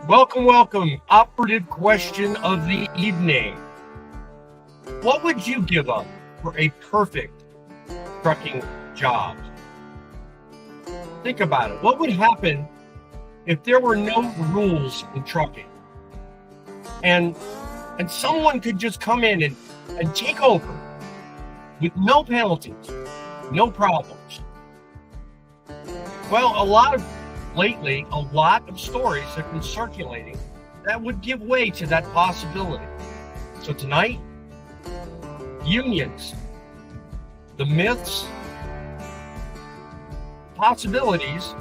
Welcome. Operative question of the evening. What would you give up for a perfect trucking job? Think about it. What would happen if there were no rules in trucking? And someone could just come in and take over with no penalties, no problems. Well, lately, a lot of stories have been circulating that would give way to that possibility. So tonight, unions, the myths, possibilities,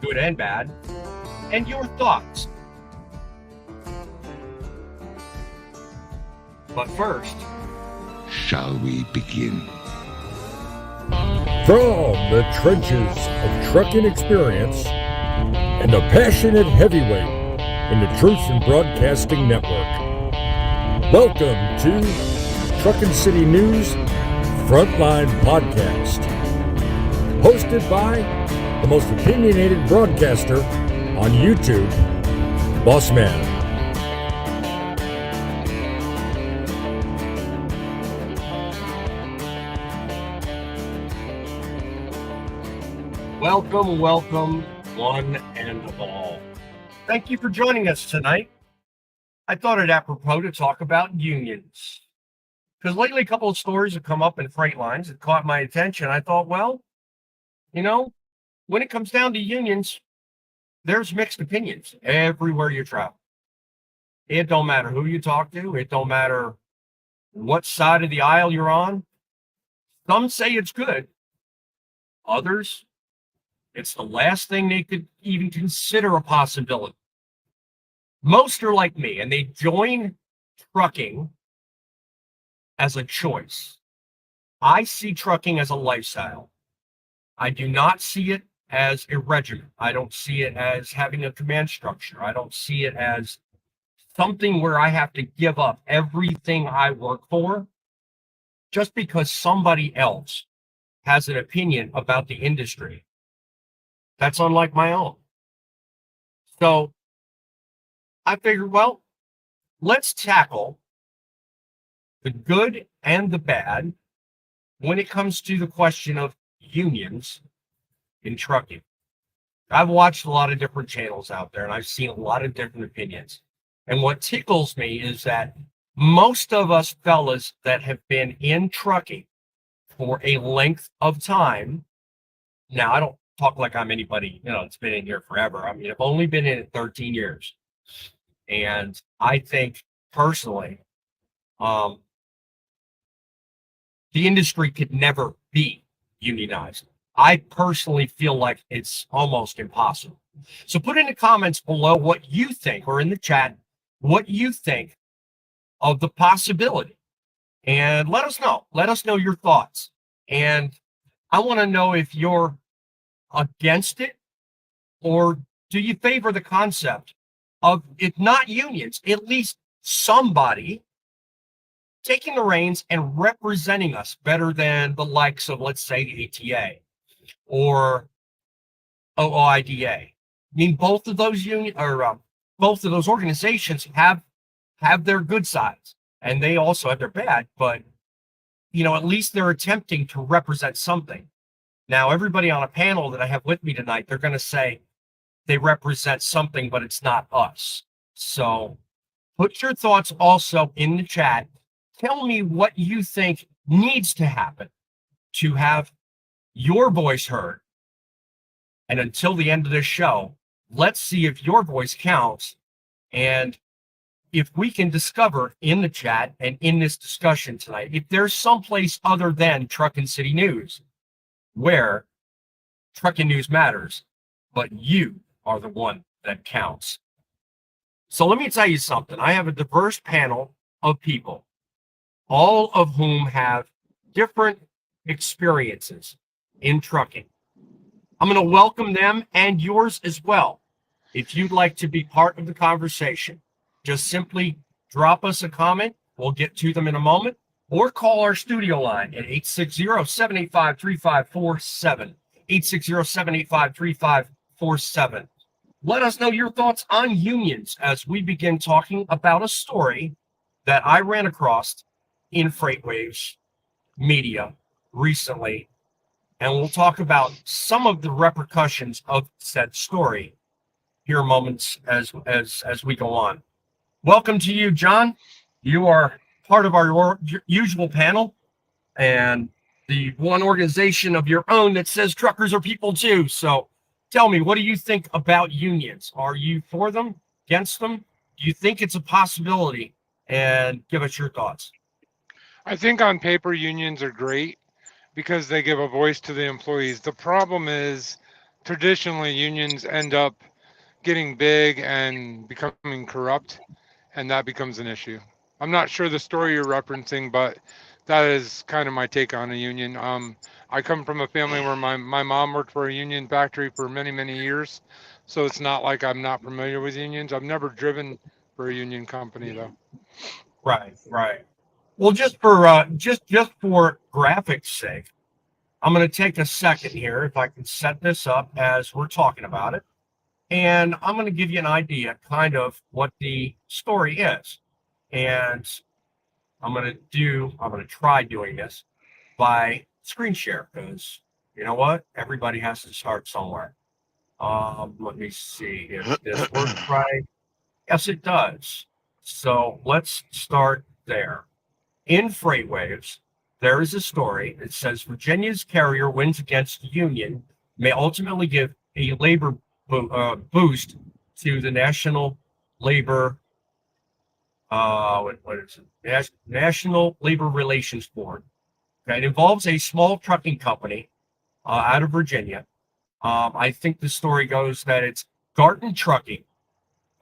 good and bad, and your thoughts. But first, shall we begin? From the trenches of trucking experience and a passionate heavyweight in the Truth in Broadcasting Network, welcome to Truckin City News Frontline Podcast, hosted by the most opinionated broadcaster on YouTube, Boss Man. Welcome, one and all. Thank you for joining us tonight. I thought it apropos to talk about unions. Because lately a couple of stories have come up in Freightwaves that caught my attention. I thought, well, when it comes down to unions, there's mixed opinions everywhere you travel. It don't matter who you talk to. It don't matter what side of the aisle you're on. Some say it's good. Others, it's the last thing they could even consider a possibility. Most are like me, and they join trucking as a choice. I see trucking as a lifestyle. I do not see it as a regimen. I don't see it as having a command structure. I don't see it as something where I have to give up everything I work for just because somebody else has an opinion about the industry that's unlike my own. So I figured, well, let's tackle the good and the bad when it comes to the question of unions in trucking. I've watched a lot of different channels out there, and I've seen a lot of different opinions. And what tickles me is that most of us fellas that have been in trucking for a length of time, now I don't talk like I'm anybody, that's been in here forever. I mean, I've only been in it 13 years. And I think personally, the industry could never be unionized. I personally feel like it's almost impossible. So put in the comments below what you think, or in the chat, what you think of the possibility. And let us know. Let us know your thoughts. And I want to know if you're against it, or do you favor the concept of, if not unions, at least somebody taking the reins and representing us better than the likes of, let's say, the ATA or OOIDA. I mean, both of those both of those organizations have their good sides, and they also have their bad, but at least they're attempting to represent something. Now, everybody on a panel that I have with me tonight, they're going to say they represent something, but it's not us. So put your thoughts also in the chat. Tell me what you think needs to happen to have your voice heard. And until the end of this show, let's see if your voice counts, and if we can discover in the chat and in this discussion tonight, if there's someplace other than Truckin City News where trucking news matters, but you are the one that counts. So let me tell you something. I have a diverse panel of people, all of whom have different experiences in trucking. I'm going to welcome them and yours as well. If you'd like to be part of the conversation, just simply drop us a comment. We'll get to them in a moment. Or call our studio line at 860-785-3547. 860-785-3547. let us know your thoughts on unions as we begin talking about a story that I ran across in Freightwaves media recently. And we'll talk about some of the repercussions of said story here moments as we go on. Welcome to you, John. You are part of our usual panel and the one organization of your own that says truckers are people too. So tell me, what do you think about unions? Are you for them, against them? Do you think it's a possibility? And give us your thoughts. I think on paper unions are great because they give a voice to the employees. The problem is traditionally unions end up getting big and becoming corrupt, and that becomes an issue. I'm not sure the story you're referencing, but that is kind of my take on a union. I come from a family where my mom worked for a union factory for many, many years. So it's not like I'm not familiar with unions. I've never driven for a union company though. Right, right. Well, just for graphics sake, I'm going to take a second here if I can set this up as we're talking about it. And I'm going to give you an idea kind of what the story is. And I'm going to try doing this by screen share because you know what? Everybody has to start somewhere. Let me see if this works right. Yes, it does. So let's start there. In Freightwaves, there is a story that says Virginia's carrier wins against the union, may ultimately give a labor boost to the National Labor what is it? National Labor Relations Board. Okay, it involves a small trucking company out of Virginia. I think the story goes that it's Garton Trucking.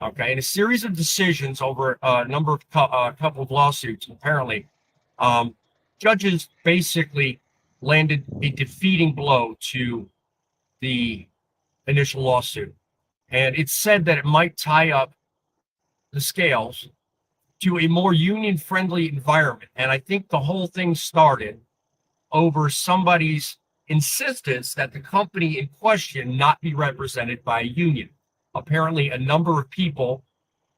Okay, and a series of decisions over a number of couple of lawsuits. Apparently, judges basically landed a defeating blow to the initial lawsuit, and it's said that it might tie up the scales to a more union-friendly environment. And I think the whole thing started over somebody's insistence that the company in question not be represented by a union. Apparently, a number of people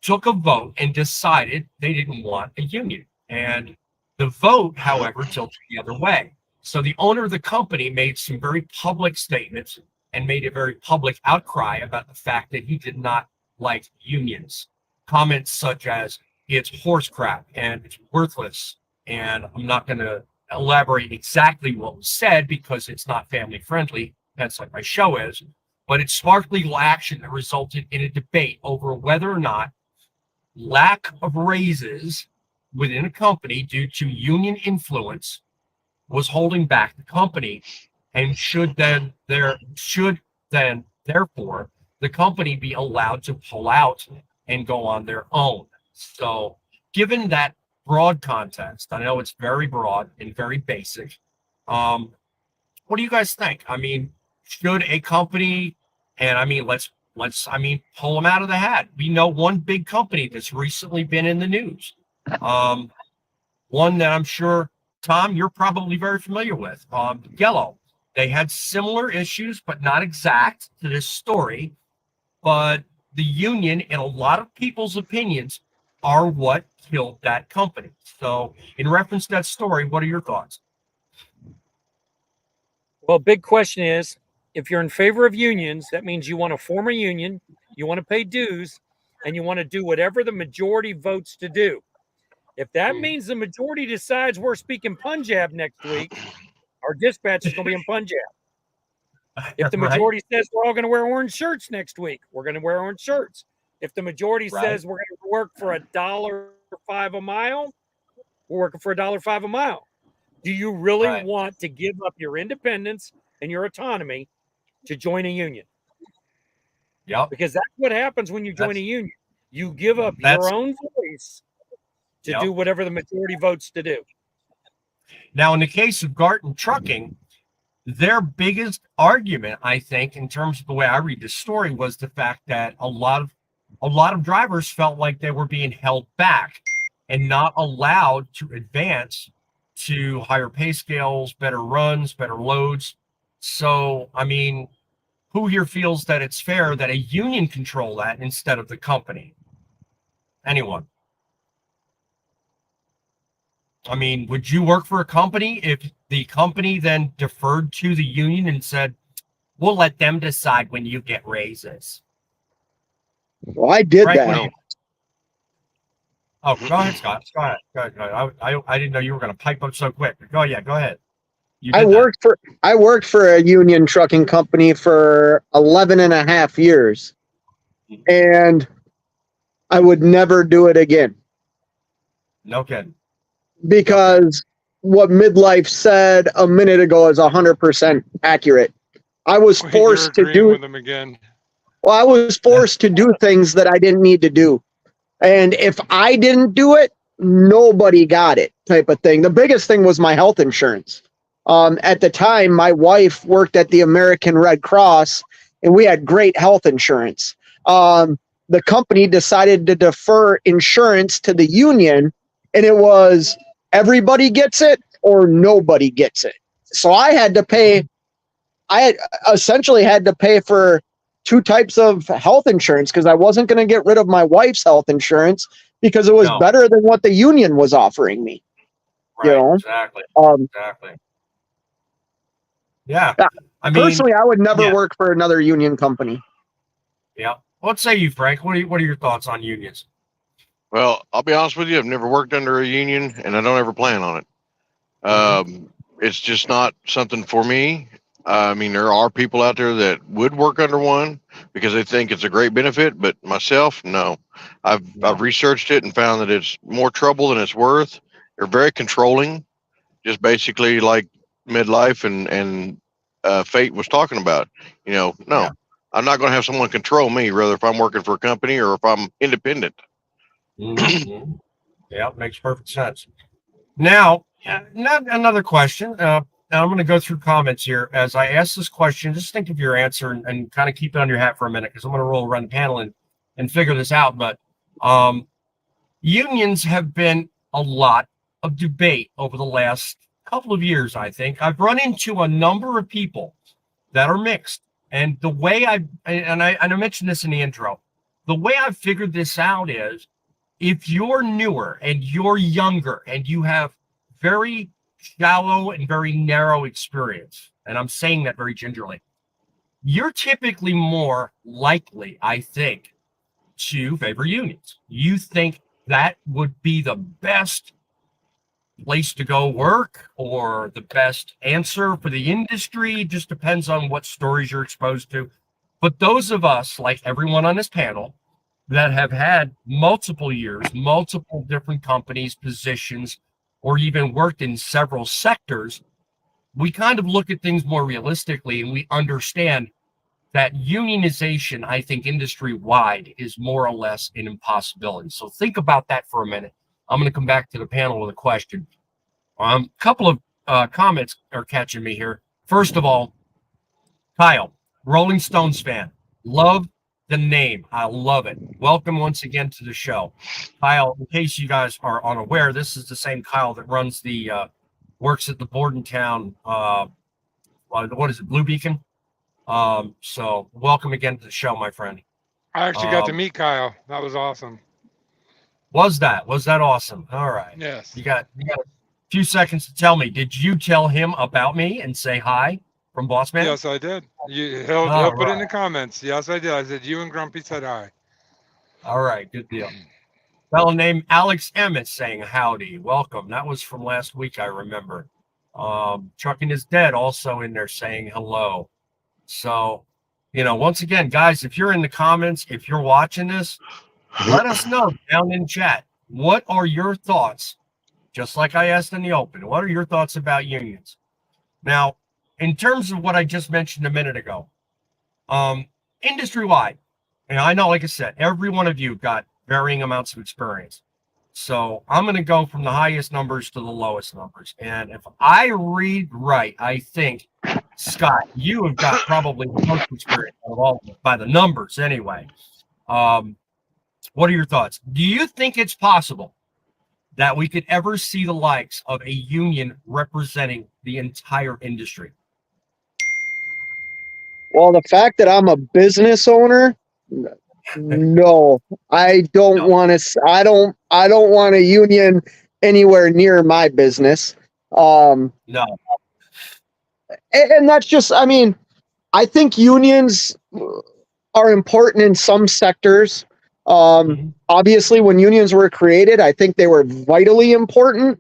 took a vote and decided they didn't want a union. And the vote, however, tilted the other way. So the owner of the company made some very public statements and made a very public outcry about the fact that he did not like unions. Comments such as, it's horse crap and it's worthless. And I'm not going to elaborate exactly what was said because it's not family friendly. That's like my show is. But it sparked legal action that resulted in a debate over whether or not lack of raises within a company due to union influence was holding back the company and should then therefore the company be allowed to pull out and go on their own. So given that broad context, I know it's very broad and very basic. What do you guys think? I mean, should a company, and I mean, let's pull them out of the hat. We know one big company that's recently been in the news. One that I'm sure, Tom, you're probably very familiar with, Yellow. They had similar issues, but not exact to this story. But the union, in a lot of people's opinions, are what killed that company. So in reference to that story, what are your thoughts? Well, big question is, if you're in favor of unions, that means you want to form a union, you want to pay dues, and you want to do whatever the majority votes to do. If that means the majority decides we're speaking Punjab next week, our dispatch is going to be in Punjab. If the majority says we're all going to wear orange shirts next week, we're going to wear orange shirts. If the majority says we're going to work for $1.05 a mile, we're working for $1.05 a mile. Do you really want to give up your independence and your autonomy to join a union? Yeah, because that's what happens when you join a union. You give up your own voice to do whatever the majority votes to do. Now, in the case of Garton Trucking, their biggest argument, I think, in terms of the way I read the story, was the fact that a lot of drivers felt like they were being held back and not allowed to advance to higher pay scales, better runs, better loads. So, I mean, who here feels that it's fair that a union control that instead of the company? Anyone? I mean, would you work for a company if the company then deferred to the union and said, we'll let them decide when you get raises? Well, I did Frank, that. oh, go ahead, Scott. Go ahead. Go ahead. I didn't know you were going to pipe up so quick. Go ahead. You did I worked for a union trucking company for 11 and a half years, and I would never do it again. No kidding. Because what Midlife said a minute ago is 100% accurate. I was forced to do with them again. Well, I was forced to do things that I didn't need to do. And if I didn't do it, nobody got it, type of thing. The biggest thing was my health insurance. At the time, my wife worked at the American Red Cross, and we had great health insurance. The company decided to defer insurance to the union, and it was everybody gets it or nobody gets it. So I essentially had to pay for two types of health insurance because I wasn't going to get rid of my wife's health insurance because it was better than what the union was offering me. Right, you know? Exactly. Exactly. Yeah. I mean, personally, I would never work for another union company. Yeah. What say you, Frank? What are your thoughts on unions? Well, I'll be honest with you. I've never worked under a union, and I don't ever plan on it. It's just not something for me. I mean, there are people out there that would work under one because they think it's a great benefit, but myself, no. I've researched it and found that it's more trouble than it's worth. They're very controlling, just basically like Midlife and Fate was talking about. No, I'm not going to have someone control me, whether if I'm working for a company or if I'm independent. Mm-hmm. Yeah, makes perfect sense. Now, another question. I'm going to go through comments here. As I ask this question, just think of your answer and kind of keep it on your hat for a minute because I'm going to roll around the panel and figure this out. But unions have been a lot of debate over the last couple of years, I think. I've run into a number of people that are mixed. And the way I mentioned this in the intro, the way I've figured this out is if you're newer and you're younger and you have very shallow and very narrow experience, and I'm saying that very gingerly, you're typically more likely, I think, to favor unions. You think that would be the best place to go work or the best answer for the industry. It just depends on what stories you're exposed to. But those of us, like everyone on this panel, that have had multiple years, multiple different companies, positions, or even worked in several sectors, we kind of look at things more realistically and we understand that unionization, I think, industry-wide is more or less an impossibility. So think about that for a minute. I'm going to come back to the panel with a question. A couple of comments are catching me here. First of all, Kyle, Rolling Stones fan, love the name. I love it. Welcome once again to the show. Kyle, in case you guys are unaware, this is the same Kyle that runs the works at the Bordentown what is it, Blue Beacon? So welcome again to the show, my friend. I actually got to meet Kyle. That was awesome. Was that awesome? All right. Yes. You got a few seconds to tell me. Did you tell him about me and say hi from Boss Man? Yes, I did. He'll put it in the comments. Yes, I did. I said you and Grumpy said hi. All right, good deal. Fellow named Alex M is saying howdy. Welcome. That was from last week, I remember. Truckin is Dead also in there saying hello. So, once again, guys, if you're in the comments, if you're watching this, let us know down in chat. What are your thoughts? Just like I asked in the open, what are your thoughts about unions? Now, in terms of what I just mentioned a minute ago, industry-wide, and I know, like I said, every one of you got varying amounts of experience. So I'm going to go from the highest numbers to the lowest numbers. And if I read right, I think, Scott, you have got probably the most experience of all of them, by the numbers anyway. What are your thoughts? Do you think it's possible that we could ever see the likes of a union representing the entire industry? Well, the fact that I'm a business owner, no, I don't No. want to. I don't want a union anywhere near my business. No. And that's just. I mean, I think unions are important in some sectors. Mhm. Obviously, when unions were created, I think they were vitally important.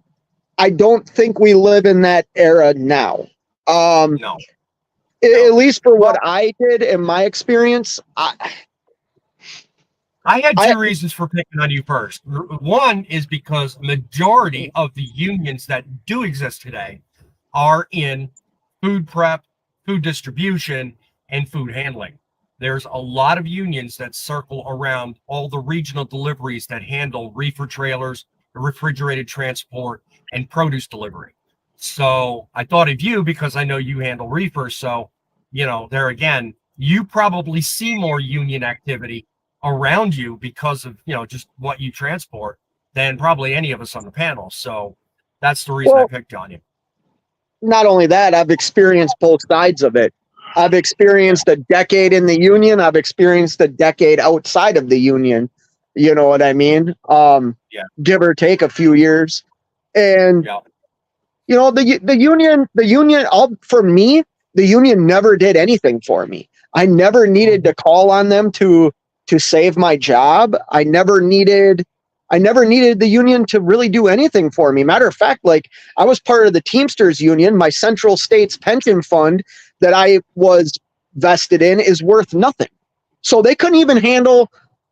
I don't think we live in that era now. No. At least for what Well, I did in my experience, I had I two reasons for picking on you first. One is because majority of the unions that do exist today are in food prep, food distribution, and food handling. There's a lot of unions that circle around all the regional deliveries that handle reefer trailers, refrigerated transport, and produce delivery. So I thought of you because I know you handle reefers. So, there again, you probably see more union activity around you because of, just what you transport than probably any of us on the panel. So that's the reason I well, picked on you. not only that, I've experienced both sides of it. I've experienced a decade in the union. I've experienced a decade outside of the union. You know what I mean? Yeah. Give or take a few years. And Yeah. the union. For me, the union never did anything for me. I never needed to call on them to save my job. I never needed the union to really do anything for me. Matter of fact, like I was part of the Teamsters Union. My Central States pension fund that I was vested in is worth nothing. So they couldn't even handle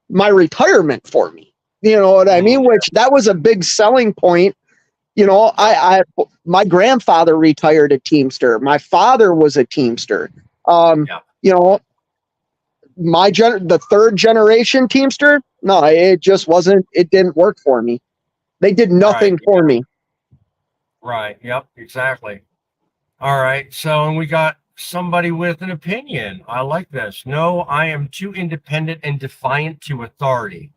my retirement for me. You know what I mean? Which that was a big selling point. My grandfather retired a Teamster. My father was a Teamster. Yeah. The third generation Teamster, no, it just wasn't. It didn't work for me. They did nothing Right. for me. Right. Yep. Exactly. All right. So, and we got somebody with an opinion. I like this. No, I am too independent and defiant to authority.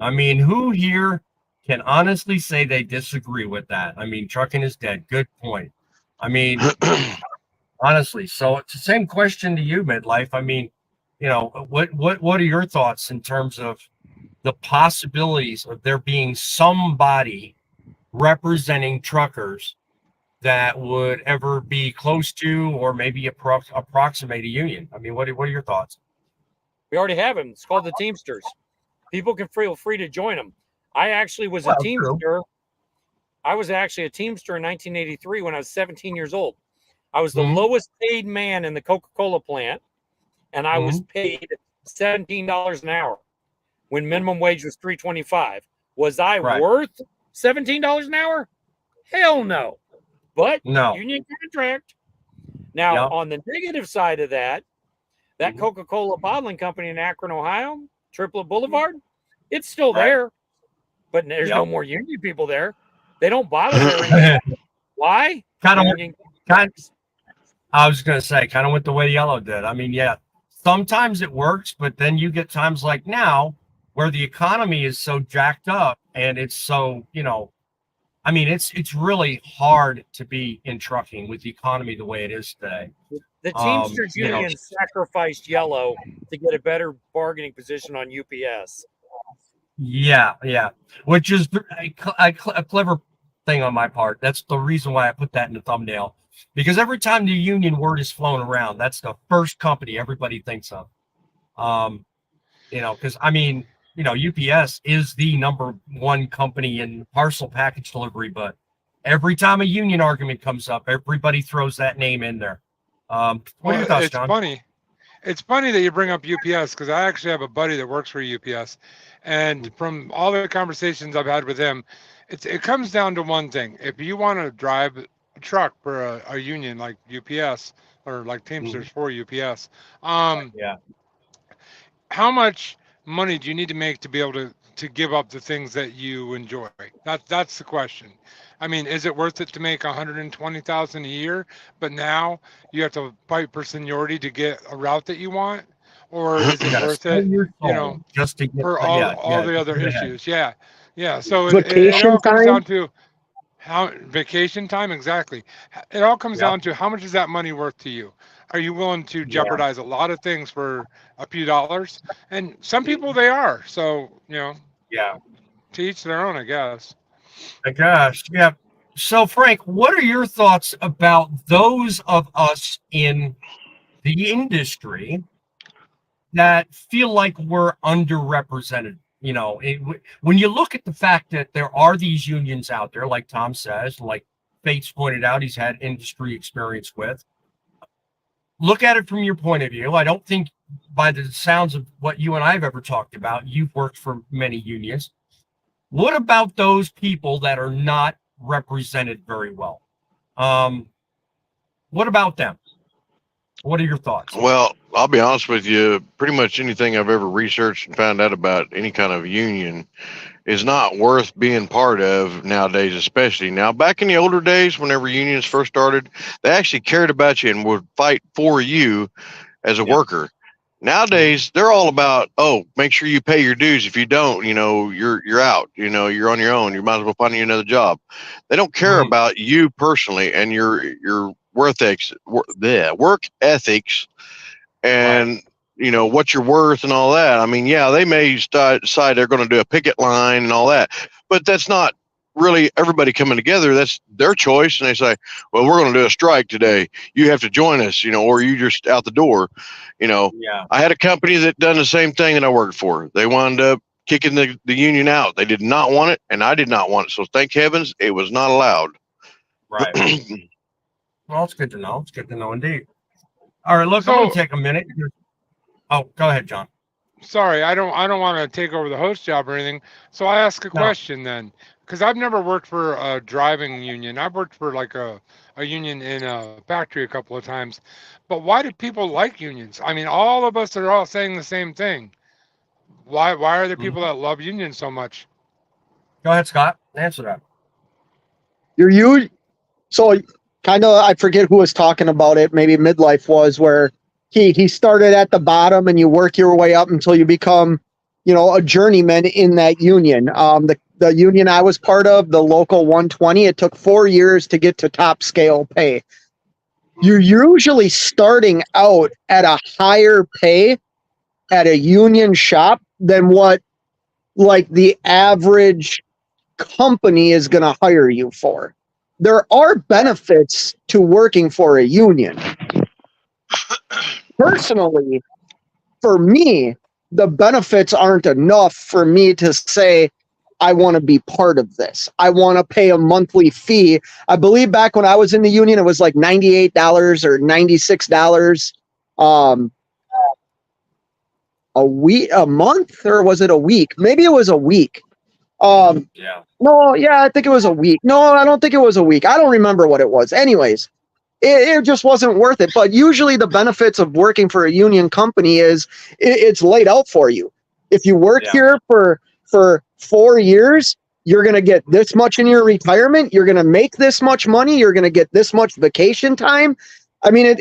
I mean, who here can honestly say they disagree with that? I mean, trucking is dead. Good point. I mean, honestly. So it's the same question to you, midlife. I mean, what are your thoughts in terms of the possibilities of there being somebody representing truckers that would ever be close to or maybe approximate a union? I mean, what are your thoughts? We already have them. It's called the Teamsters. People can feel free to join them. I actually was a Well, true. Teamster. I was actually a Teamster in 1983 when I was 17 years old. I was the Mhm. lowest paid man in the Coca-Cola plant, and I was Mhm. paid $17 an hour when minimum wage was $3.25. Was I Right. worth $17 an hour? Hell no. But No. union contract. Now, Yep. on the negative side of that Mhm. Coca-Cola bottling company in Akron, Ohio, Triplet Boulevard, it's still Right. there, but there's no Yep. more union people there. They don't bottle there anymore. Why? Kind of, Union kind. contracts. I was gonna say, kind of went the way yellow did. I mean, yeah, sometimes it works, but then you get times like now where the economy is so jacked up and it's so, I mean, it's really hard to be in trucking with the economy the way it is today. The Teamsters You know, Union sacrificed yellow to get a better bargaining position on UPS. yeah, which is a clever thing on my part. That's the reason why I put that in the thumbnail, because every time the union word is flown around, that's the first company everybody thinks of. Because I mean, UPS is the number one company in parcel package delivery, but every time a union argument comes up, everybody throws that name in there. What are your Well, thoughts, it's John? funny. It's funny that you bring up UPS because I actually have a buddy that works for UPS, and from all the conversations I've had with him, it comes down to one thing: if you want to drive a truck for a union like UPS or like Teamsters for UPS, Yeah. how much money do you need to make to be able to give up the things that you enjoy? That's the question. I mean, is it worth it to make 120,000 a year, but now you have to fight for seniority to get a route that you want, or is You it got to worth sell it? your You soul know, just to get. for Yeah, all the other Go ahead. issues. Yeah, yeah. So it Vacation all comes time. down to How vacation time exactly? It all comes Yep. down to how much is that money worth to you? Are you willing to Yeah. jeopardize a lot of things for a few dollars? And some people they are. So, Yeah. to each their own, I guess. My gosh. Yeah. So, Frank, what are your thoughts about those of us in the industry that feel like we're underrepresented? When you look at the fact that there are these unions out there, like Tom says, like Bates pointed out, he's had industry experience with. Look at it from your point of view. I don't think, by the sounds of what you and I have ever talked about, you've worked for many unions. What about those people that are not represented very well? What about them? What are your thoughts? Well, I'll be honest with you. Pretty much anything I've ever researched and found out about any kind of union is not worth being part of nowadays, especially now. Back in the older days, whenever unions first started, they actually cared about you and would fight for you as a worker. Nowadays, they're all about, oh, make sure you pay your dues. If you don't, you're out. You're on your own. You might as well find you another job. They don't care about you personally and your work ethics, and what you're worth and all that. I mean, yeah, they may decide they're going to do a picket line and all that, but that's not really everybody coming together. That's their choice, and they say, well, we're going to do a strike today. You have to join us, or you just out the door. Yeah. I had a company that done the same thing that I worked for. They wound up kicking the union out. They did not want it, and I did not want it. So thank heavens it was not allowed. Right. Well, it's good to know. It's good to know indeed. All right, look, I'm So- going to take a minute. Oh, go ahead, John. Sorry, I don't want to take over the host job or anything. So I ask a No. question then, because I've never worked for a driving union. I've worked for like a union in a factory a couple of times. But why do people like unions? I mean, all of us are all saying the same thing. Why are there people that love unions so much? Go ahead, Scott. Answer that. So kind of, I forget who was talking about it. Maybe Midlife was, where he started at the bottom and you work your way up until you become, a journeyman in that union. The union I was part of, the local 120, it took 4 years to get to top scale pay. You're usually starting out at a higher pay at a union shop than what like the average company is going to hire you for. There are benefits to working for a union. Personally, for me, the benefits aren't enough for me to say, I want to be part of this. I want to pay a monthly fee. I believe back when I was in the union, it was like $98 or $96 a month, or was it a week? Maybe it was a week. Yeah. No, yeah, I think it was a week. No, I don't think it was a week. I don't remember what it was. Anyways, it just wasn't worth it. But usually the benefits of working for a union company is it's laid out for you. If you work here for 4 years, you're going to get this much in your retirement. You're going to make this much money. You're going to get this much vacation time. I mean,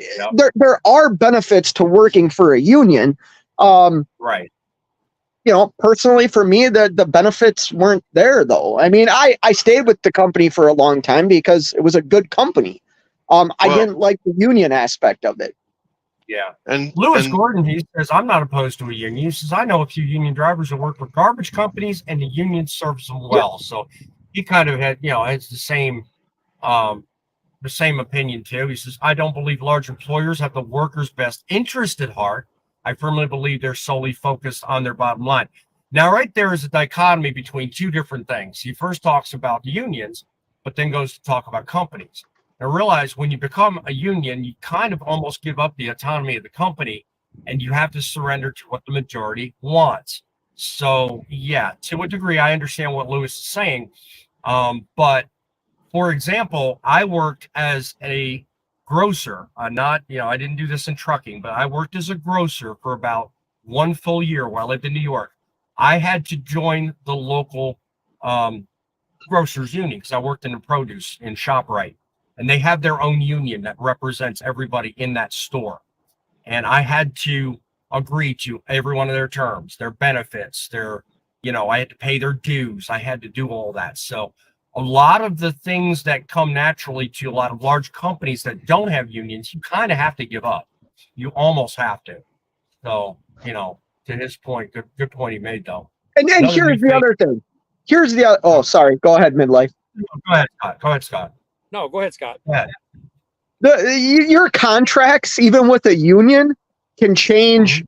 there are benefits to working for a union. Right. Personally for me, the benefits weren't there though. I mean, I stayed with the company for a long time because it was a good company. I didn't like the union aspect of it. Yeah. And Lewis Gordon, he says, I'm not opposed to a union. He says, I know a few union drivers that work for garbage companies and the union serves them well. So he kind of had, has the same opinion too. He says, I don't believe large employers have the workers' best interest at heart. I firmly believe they're solely focused on their bottom line. Now, right there is a dichotomy between two different things. He first talks about the unions, but then goes to talk about companies. Now, realize when you become a union, you kind of almost give up the autonomy of the company, and you have to surrender to what the majority wants. So, yeah, to a degree, I understand what Lewis is saying. But, for example, I worked as a grocer. I didn't do this in trucking, but I worked as a grocer for about 1 full year while I lived in New York. I had to join the local grocers union because I worked in the produce in ShopRite, and they have their own union that represents everybody in that store. And I had to agree to every one of their terms, their benefits, I had to pay their dues. I had to do all that. So a lot of the things that come naturally to a lot of large companies that don't have unions, you kind of have to give up. You almost have to. So, to his point, good point he made though. And Another here's new the thing. other thing. Here's the other. Oh, sorry. Go ahead, midlife. Go ahead, Scott. Go ahead, Scott. No, go ahead, Scott. Go ahead. Your contracts, even with a union, can change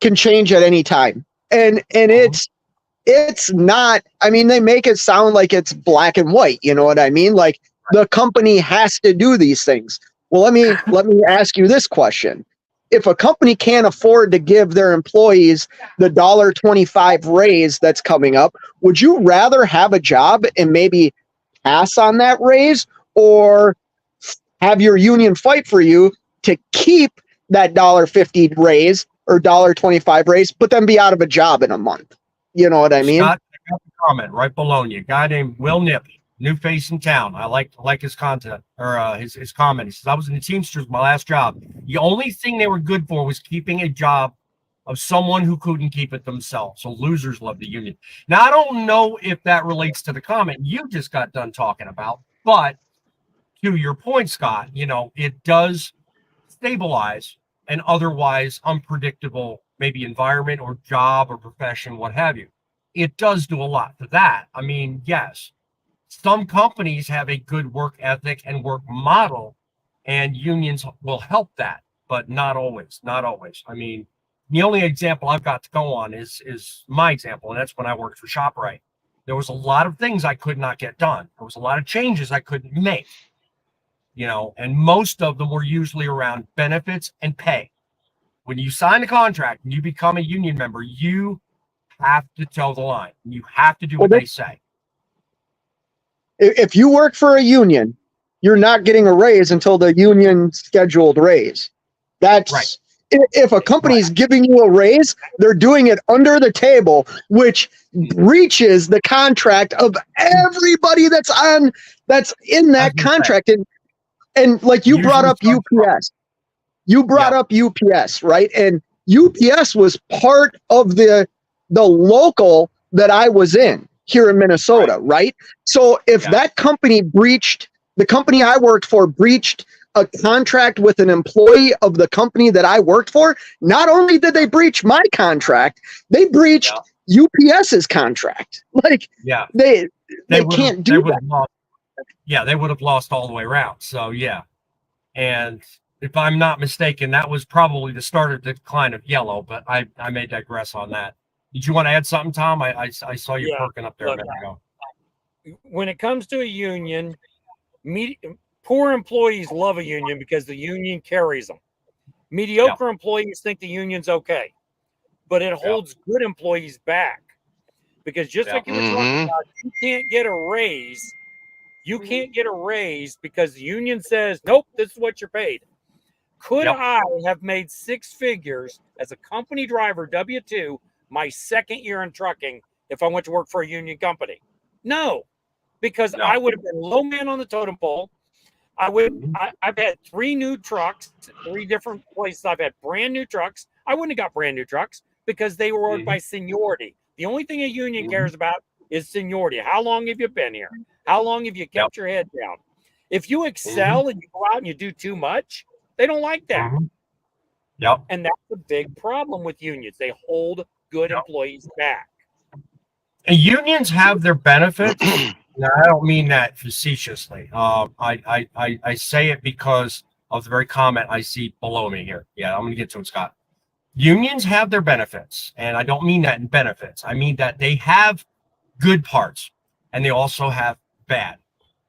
at any time, and it's not. I mean, they make it sound like it's black and white. You know what I mean? Like the company has to do these things. Well, let me ask you this question: if a company can't afford to give their employees the $1.25 raise that's coming up, would you rather have a job and maybe pass on that raise, or have your union fight for you to keep that $1.50 raise or $1.25 raise, but then be out of a job in a month? You know what I mean? Scott, I got the comment right below you. A guy named Will Nip, new face in town. I like his content or his comment. He says, I was in the Teamsters, my last job. The only thing they were good for was keeping a job of someone who couldn't keep it themselves. So losers love the union. Now, I don't know if that relates to the comment you just got done talking about, but to your point, Scott, it does stabilize an otherwise unpredictable, maybe environment or job or profession, what have you. It does do a lot for that. I mean, yes, some companies have a good work ethic and work model, and unions will help that, but not always. Not always. I mean, the only example I've got to go on is my example, and that's when I worked for ShopRite. There was a lot of things I could not get done. There was a lot of changes I couldn't make. And most of them were usually around benefits and pay. When you sign a contract and you become a union member, you have to toe the line. You have to do what they say. If you work for a union, you're not getting a raise until the union scheduled raise. That's right. If a company's giving you a raise, they're doing it under the table, which breaches the contract of everybody that's in that contract. And like you brought up UPS. You brought up UPS, right? And UPS was part of the local that I was in here in Minnesota, right? So if that company the company I worked for breached a contract with an employee of the company that I worked for, not only did they breach my contract, they breached UPS's contract. Like they can't do that. They would have lost all the way around. So, and if I'm not mistaken, that was probably the start of the decline of Yellow, but I may digress on that. Did you want to add something, Tom? I saw you perking up there a minute ago. When it comes to a union, poor employees love a union because the union carries them. Mediocre employees think the union's okay, but it holds good employees back, because just like you were talking about, you can't get a raise. You can't get a raise because the union says, nope, this is what you're paid. Could I have made six figures as a company driver, W-2, my second year in trucking if I went to work for a union company? No, because I would have been low man on the totem pole. I've had 3 new trucks, 3 different places. I've had brand new trucks. I wouldn't have got brand new trucks because they were ordered by seniority. The only thing a union cares about is seniority. How long have you been here? How long have you kept your head down? If you excel and you go out and you do too much, they don't like that. And that's the big problem with unions. They hold good employees back. And unions have their benefits. Now, I don't mean that facetiously. I say it because of the very comment I see below me here. I'm going to get to it, Scott. Unions have their benefits, and I don't mean that in benefits. I mean that they have good parts, and they also have bad.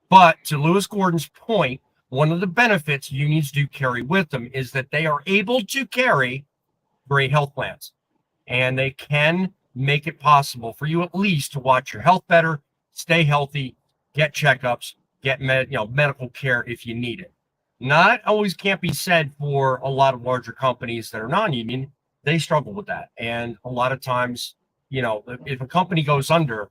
But to Lewis Gordon's point, one of the benefits unions do carry with them is that they are able to carry great health plans, and they can make it possible for you at least to watch your health better, stay healthy, get checkups, get medical care if you need it. Not always can't be said for a lot of larger companies that are non-union. They struggle with that. And a lot of times, if a company goes under,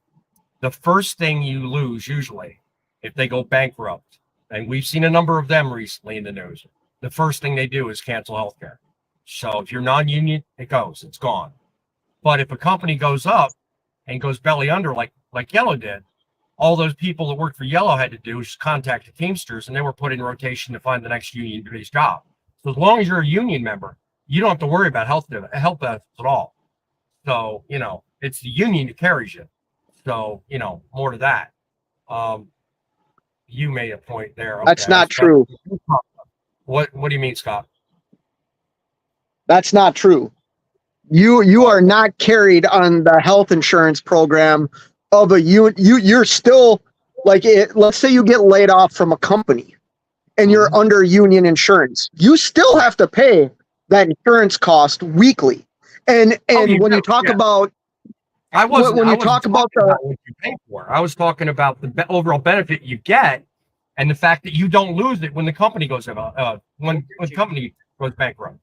the first thing you lose usually, if they go bankrupt, and we've seen a number of them recently in the news, the first thing they do is cancel healthcare. So if you're non-union, it's gone. But if a company goes up and goes belly under like Yellow did, all those people that worked for Yellow had to do was just contact the Teamsters, and they were put in rotation to find the next union-based job. So as long as you're a union member, you don't have to worry about health benefits at all. So, it's the union that carries you. So, more to that. You made a point there. That's Okay, not true. What do you mean, Scott? That's not true. You are not carried on the health insurance program of a you're still like it. Let's say you get laid off from a company and you're under union insurance. You still have to pay that insurance cost weekly. And when you talk about when you talk about what you pay for, I was talking about the overall benefit you get and the fact that you don't lose it when the company goes when the company goes bankrupt.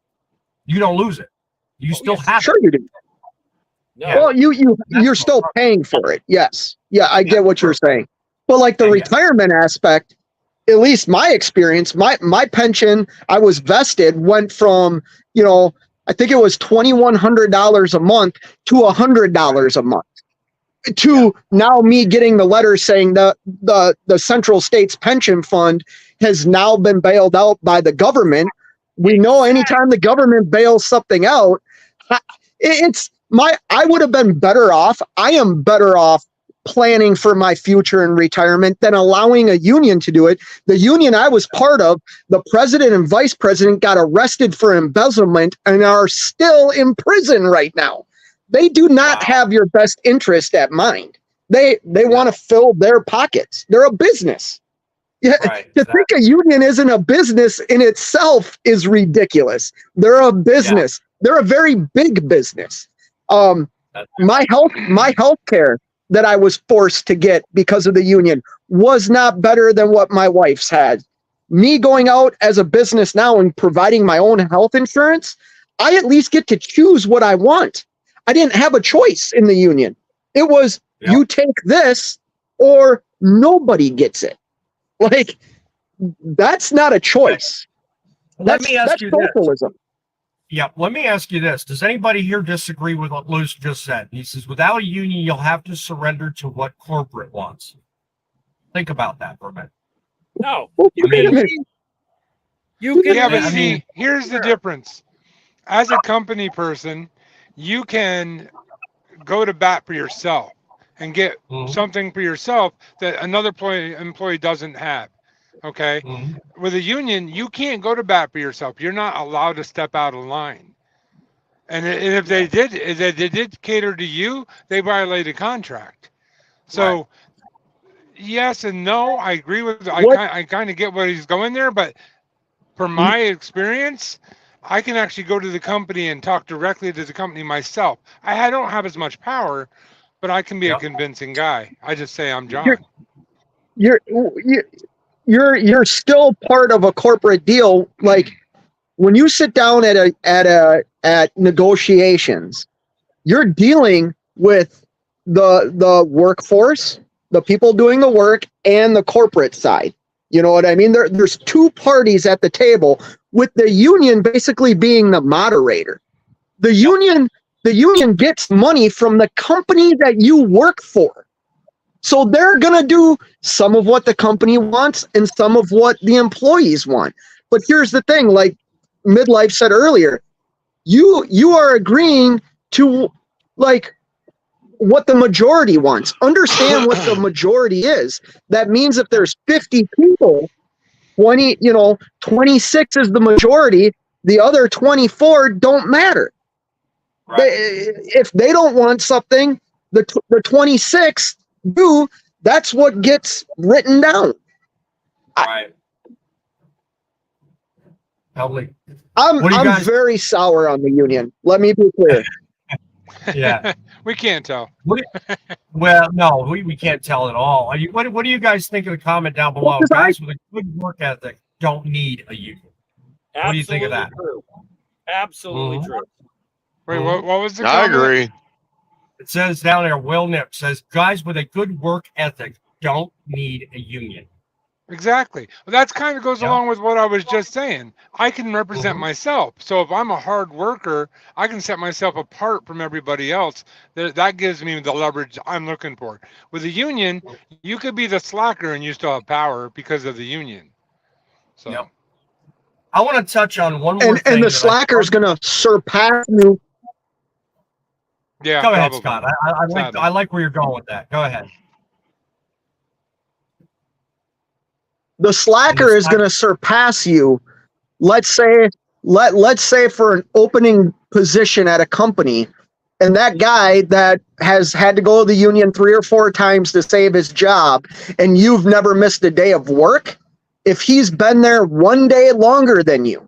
You don't lose it. You still have sure it. You do. No. Well, you're still paying for it. Yes. Yeah, I get what you're saying. But like the retirement aspect, at least my experience, my pension, I was vested, went from, I think it was $2,100 a month to $100 a month. To now me getting the letter saying the Central States Pension Fund has now been bailed out by the government. We know anytime the government bails something out, I would have been better off. I am better off planning for my future in retirement than allowing a union to do it. The union I was part of, the president and vice president got arrested for embezzlement and are still in prison right now. They do not have your best interest at mind. They want to fill their pockets. They're a business. Yeah, to think a union isn't a business in itself is ridiculous. They're a business. They're a very big business. My health care that I was forced to get because of the union was not better than what my wife's had. Me going out as a business now and providing my own health insurance, I at least get to choose what I want. I didn't have a choice in the union. It was you take this or nobody gets it. Like, that's not a choice. Let me ask you socialism. this. Yeah, let me ask you this. Does anybody here disagree with what Luce just said? He says, without a union, you'll have to surrender to what corporate wants. Think about that for a minute. No. Here's the difference. As a company person, you can go to bat for yourself and get something for yourself that another employee doesn't have. Okay. With a union, you can't go to bat for yourself. You're not allowed to step out of line. And if they did cater to you, they violated contract. So yes and no, I agree with. I kind of get what he's going there, but from my experience, I can actually go to the company and talk directly to the company myself. I don't have as much power, but I can be a convincing guy. I just say I'm John. You're still part of a corporate deal. Like when you sit down at negotiations, you're dealing with the workforce, the people doing the work, and the corporate side. You know what I mean? There's two parties at the table, with the union basically being the moderator. The union gets money from the company that you work for. So they're going to do some of what the company wants and some of what the employees want. But here's the thing, like Midlife said earlier, you are agreeing to like what the majority wants. Understand what the majority is. That means if there's 50 people, 26 is the majority. The other 24 don't matter. Right. If they don't want something, the 26 do. That's what gets written down. Right. Probably. I'm very sour on the union. Let me be clear. Yeah. We can't tell. Well, no, we can't tell at all. What do you guys think of the comment down below? Guys with a good work ethic don't need a union. What do you think of that? True. Absolutely true. Wait, what was the comment? I agree. It says down there, Will Nip says, guys with a good work ethic don't need a union. Exactly. Well, that's kind of goes Yeah. along with what I was just saying. I can represent myself. So if I'm a hard worker, I can set myself apart from everybody else. That gives me the leverage I'm looking for. With a union, you could be the slacker and you still have power because of the union. So Yep. I want to touch on one more And thing. the slacker is going to surpass you. yeah, Go ahead, probably. Scott. I like where you're going with that. Go ahead. The slacker is going to surpass you. Let's say for an opening position at a company, and that guy that has had to go to the union 3 or 4 times to save his job, and you've never missed a day of work, if he's been there 1 day longer than you,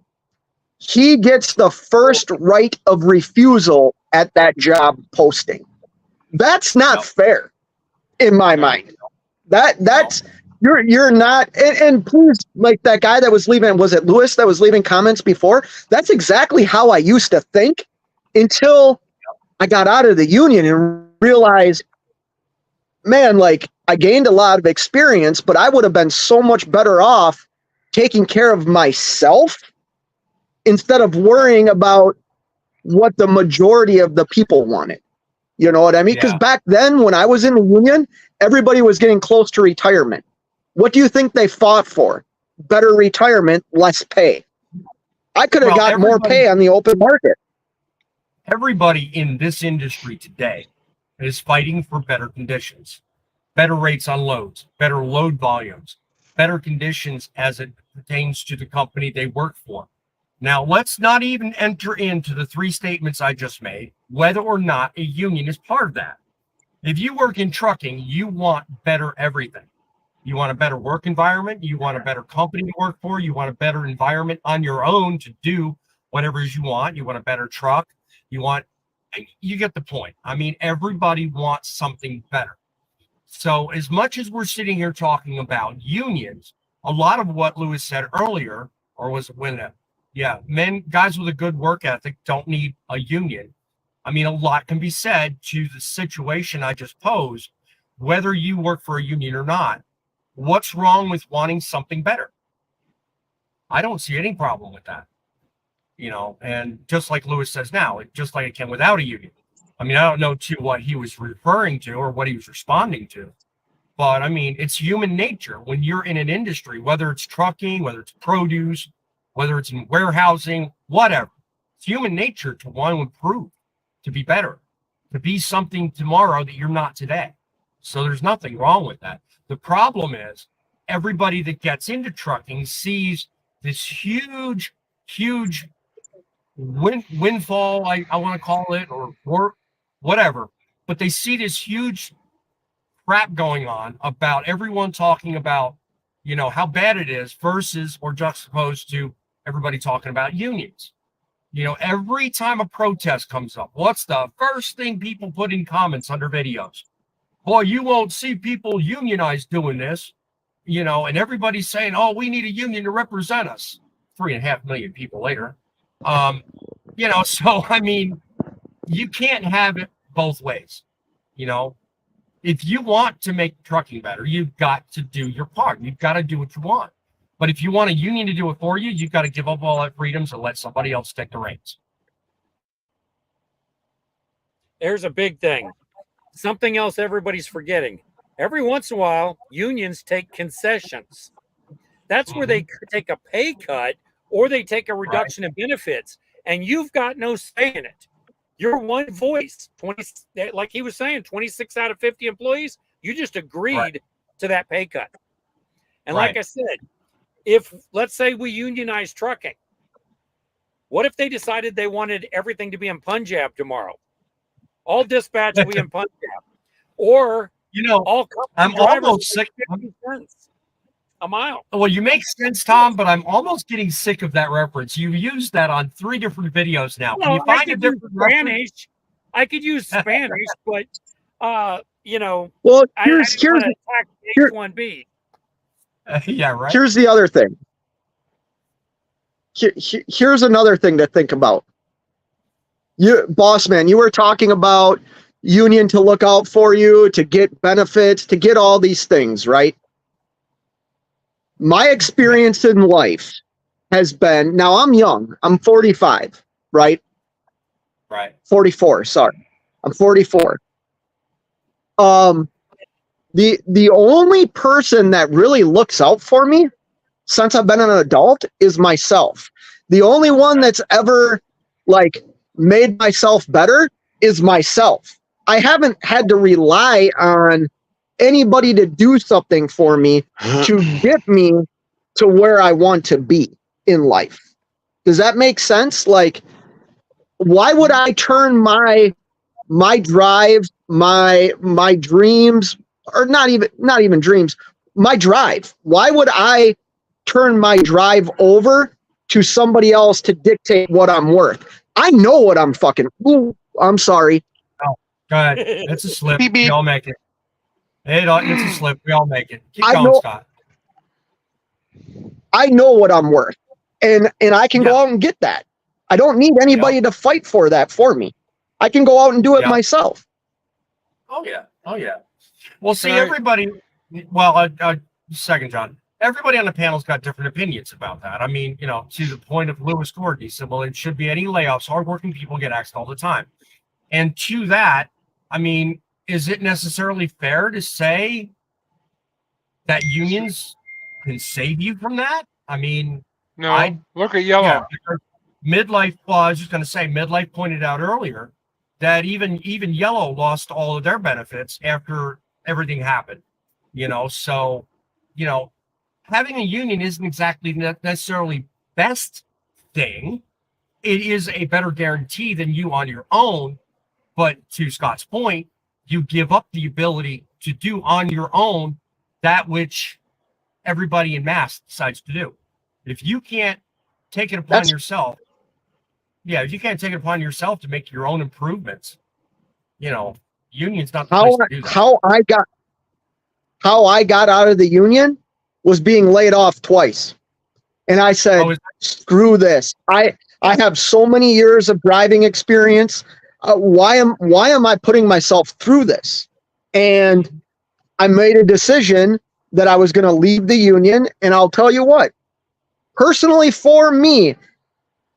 he gets the first right of refusal at that job posting. That's not fair in my mind. That's you're not, and please, like that guy that was leaving, was it Lewis that was leaving comments before? That's exactly how I used to think until I got out of the union and realized, man, like I gained a lot of experience, but I would have been so much better off taking care of myself instead of worrying about what the majority of the people wanted. You know what I mean? Because back then when I was in the union, everybody was getting close to retirement. What do you think they fought for? Better retirement, less pay. I could have got more pay on the open market. Everybody in this industry today is fighting for better conditions, better rates on loads, better load volumes, better conditions as it pertains to the company they work for. Now, let's not even enter into the 3 statements I just made, whether or not a union is part of that. If you work in trucking, you want better everything. You want a better work environment. You want a better company to work for. You want a better environment on your own to do whatever it is you want. You want a better truck. You get the point. I mean, everybody wants something better. So as much as we're sitting here talking about unions, a lot of what Lewis said earlier, or was it when, guys with a good work ethic don't need a union. I mean, a lot can be said to the situation I just posed, whether you work for a union or not. What's wrong with wanting something better? I don't see any problem with that. You know, and just like Lewis says now, just like it can without a union. I mean, I don't know to what he was referring to or what he was responding to, but I mean, it's human nature when you're in an industry, whether it's trucking, whether it's produce, whether it's in warehousing, whatever. It's human nature to want to improve, to be better, to be something tomorrow that you're not today. So there's nothing wrong with that. The problem is everybody that gets into trucking sees this huge windfall, I want to call it, or whatever, but they see this huge crap going on about everyone talking about, you know, how bad it is versus or juxtaposed to everybody talking about unions. You know, every time a protest comes up, what's the first thing people put in comments under videos? Boy, you won't see people unionized doing this, you know, and everybody's saying, oh, we need a union to represent us. 3.5 million people later. You know, so, I mean, you can't have it both ways. You know, if you want to make trucking better, you've got to do your part. You've got to do what you want. But if you want a union to do it for you, you've got to give up all that freedoms and let somebody else take the reins. There's a big thing. Something else everybody's forgetting. Every once in a while, unions take concessions. That's where they take a pay cut or they take a reduction in benefits, and you've got no say in it. You're one voice. 20, like he was saying, 26 out of 50 employees, you just agreed to that pay cut. And like I said, if let's say we unionize trucking, what if they decided they wanted everything to be in Punjab tomorrow? All dispatch will be in Punjab. Or, you know, all I'm almost sick. A mile. Well, you make sense, Tom, but I'm almost getting sick of that reference. You've used that on 3 different videos now. Can you find a different Spanish? I could use Spanish, but you know, well, here's H1B. Yeah, right. Here's the other thing. Here's another thing to think about. You, boss man, you were talking about union to look out for you, to get benefits, to get all these things, right? My experience in life has been, now I'm young, I'm 45, right? Right. 44, sorry. I'm 44. The only person that really looks out for me since I've been an adult is myself. The only one that's ever like made myself better is myself. I haven't had to rely on anybody to do something for me to get me to where I want to be in life. Does that make sense? Like, why would I turn my drive, my dreams, or not even dreams, my drive? Why would I turn my drive over to somebody else to dictate what I'm worth? I know what I'm fucking. Ooh, I'm sorry. Oh, go ahead. It's a slip. Beep, beep. We all make it. It's a slip. We all make it. Keep I going, know- Scott. I know what I'm worth, and I can go out and get that. I don't need anybody to fight for that for me. I can go out and do it myself. Oh yeah. Oh yeah. Well, see, Right. everybody. Well, second, John. Everybody on the panel's got different opinions about that. I mean, you know, to the point of Lewis Gordon, he said, "Well, it should be any layoffs. Hardworking people get axed all the time." And to that, I mean, is it necessarily fair to say that unions can save you from that? I mean, No, look at yellow. yeah, because Midlife. Well, I was just going to say, Midlife pointed out earlier that even Yellow lost all of their benefits after everything happened. You know, so you know, having a union isn't exactly necessarily best thing. It is a better guarantee than you on your own. But to Scott's point, you give up the ability to do on your own that which everybody in mass decides to do. If you can't take it upon yourself, if you can't take it upon yourself to make your own improvements, you know, union's not the place to do that. How I got out of the union was being laid off twice. And I said, screw this. I have so many years of driving experience. Why am I putting myself through this? And I made a decision that I was going to leave the union. And I'll tell you what, personally for me,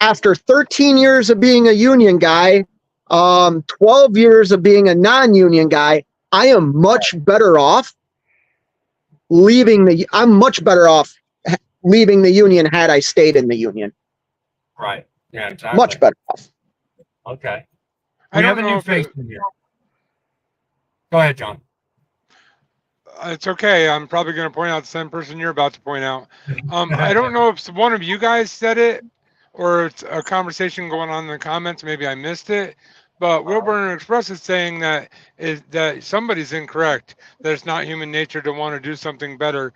after 13 years of being a union guy, 12 years of being a non-union guy, I am much better off leaving the union had I stayed in the union. Right. Yeah, exactly. Much better off. Okay. I We don't have a know new if face in here. Go ahead, John. It's okay. I'm probably going to point out the same person you're about to point out. I don't know if one of you guys said it or it's a conversation going on in the comments. Maybe I missed it. But Wilburn Express is saying that somebody's incorrect. That it's not human nature to want to do something better.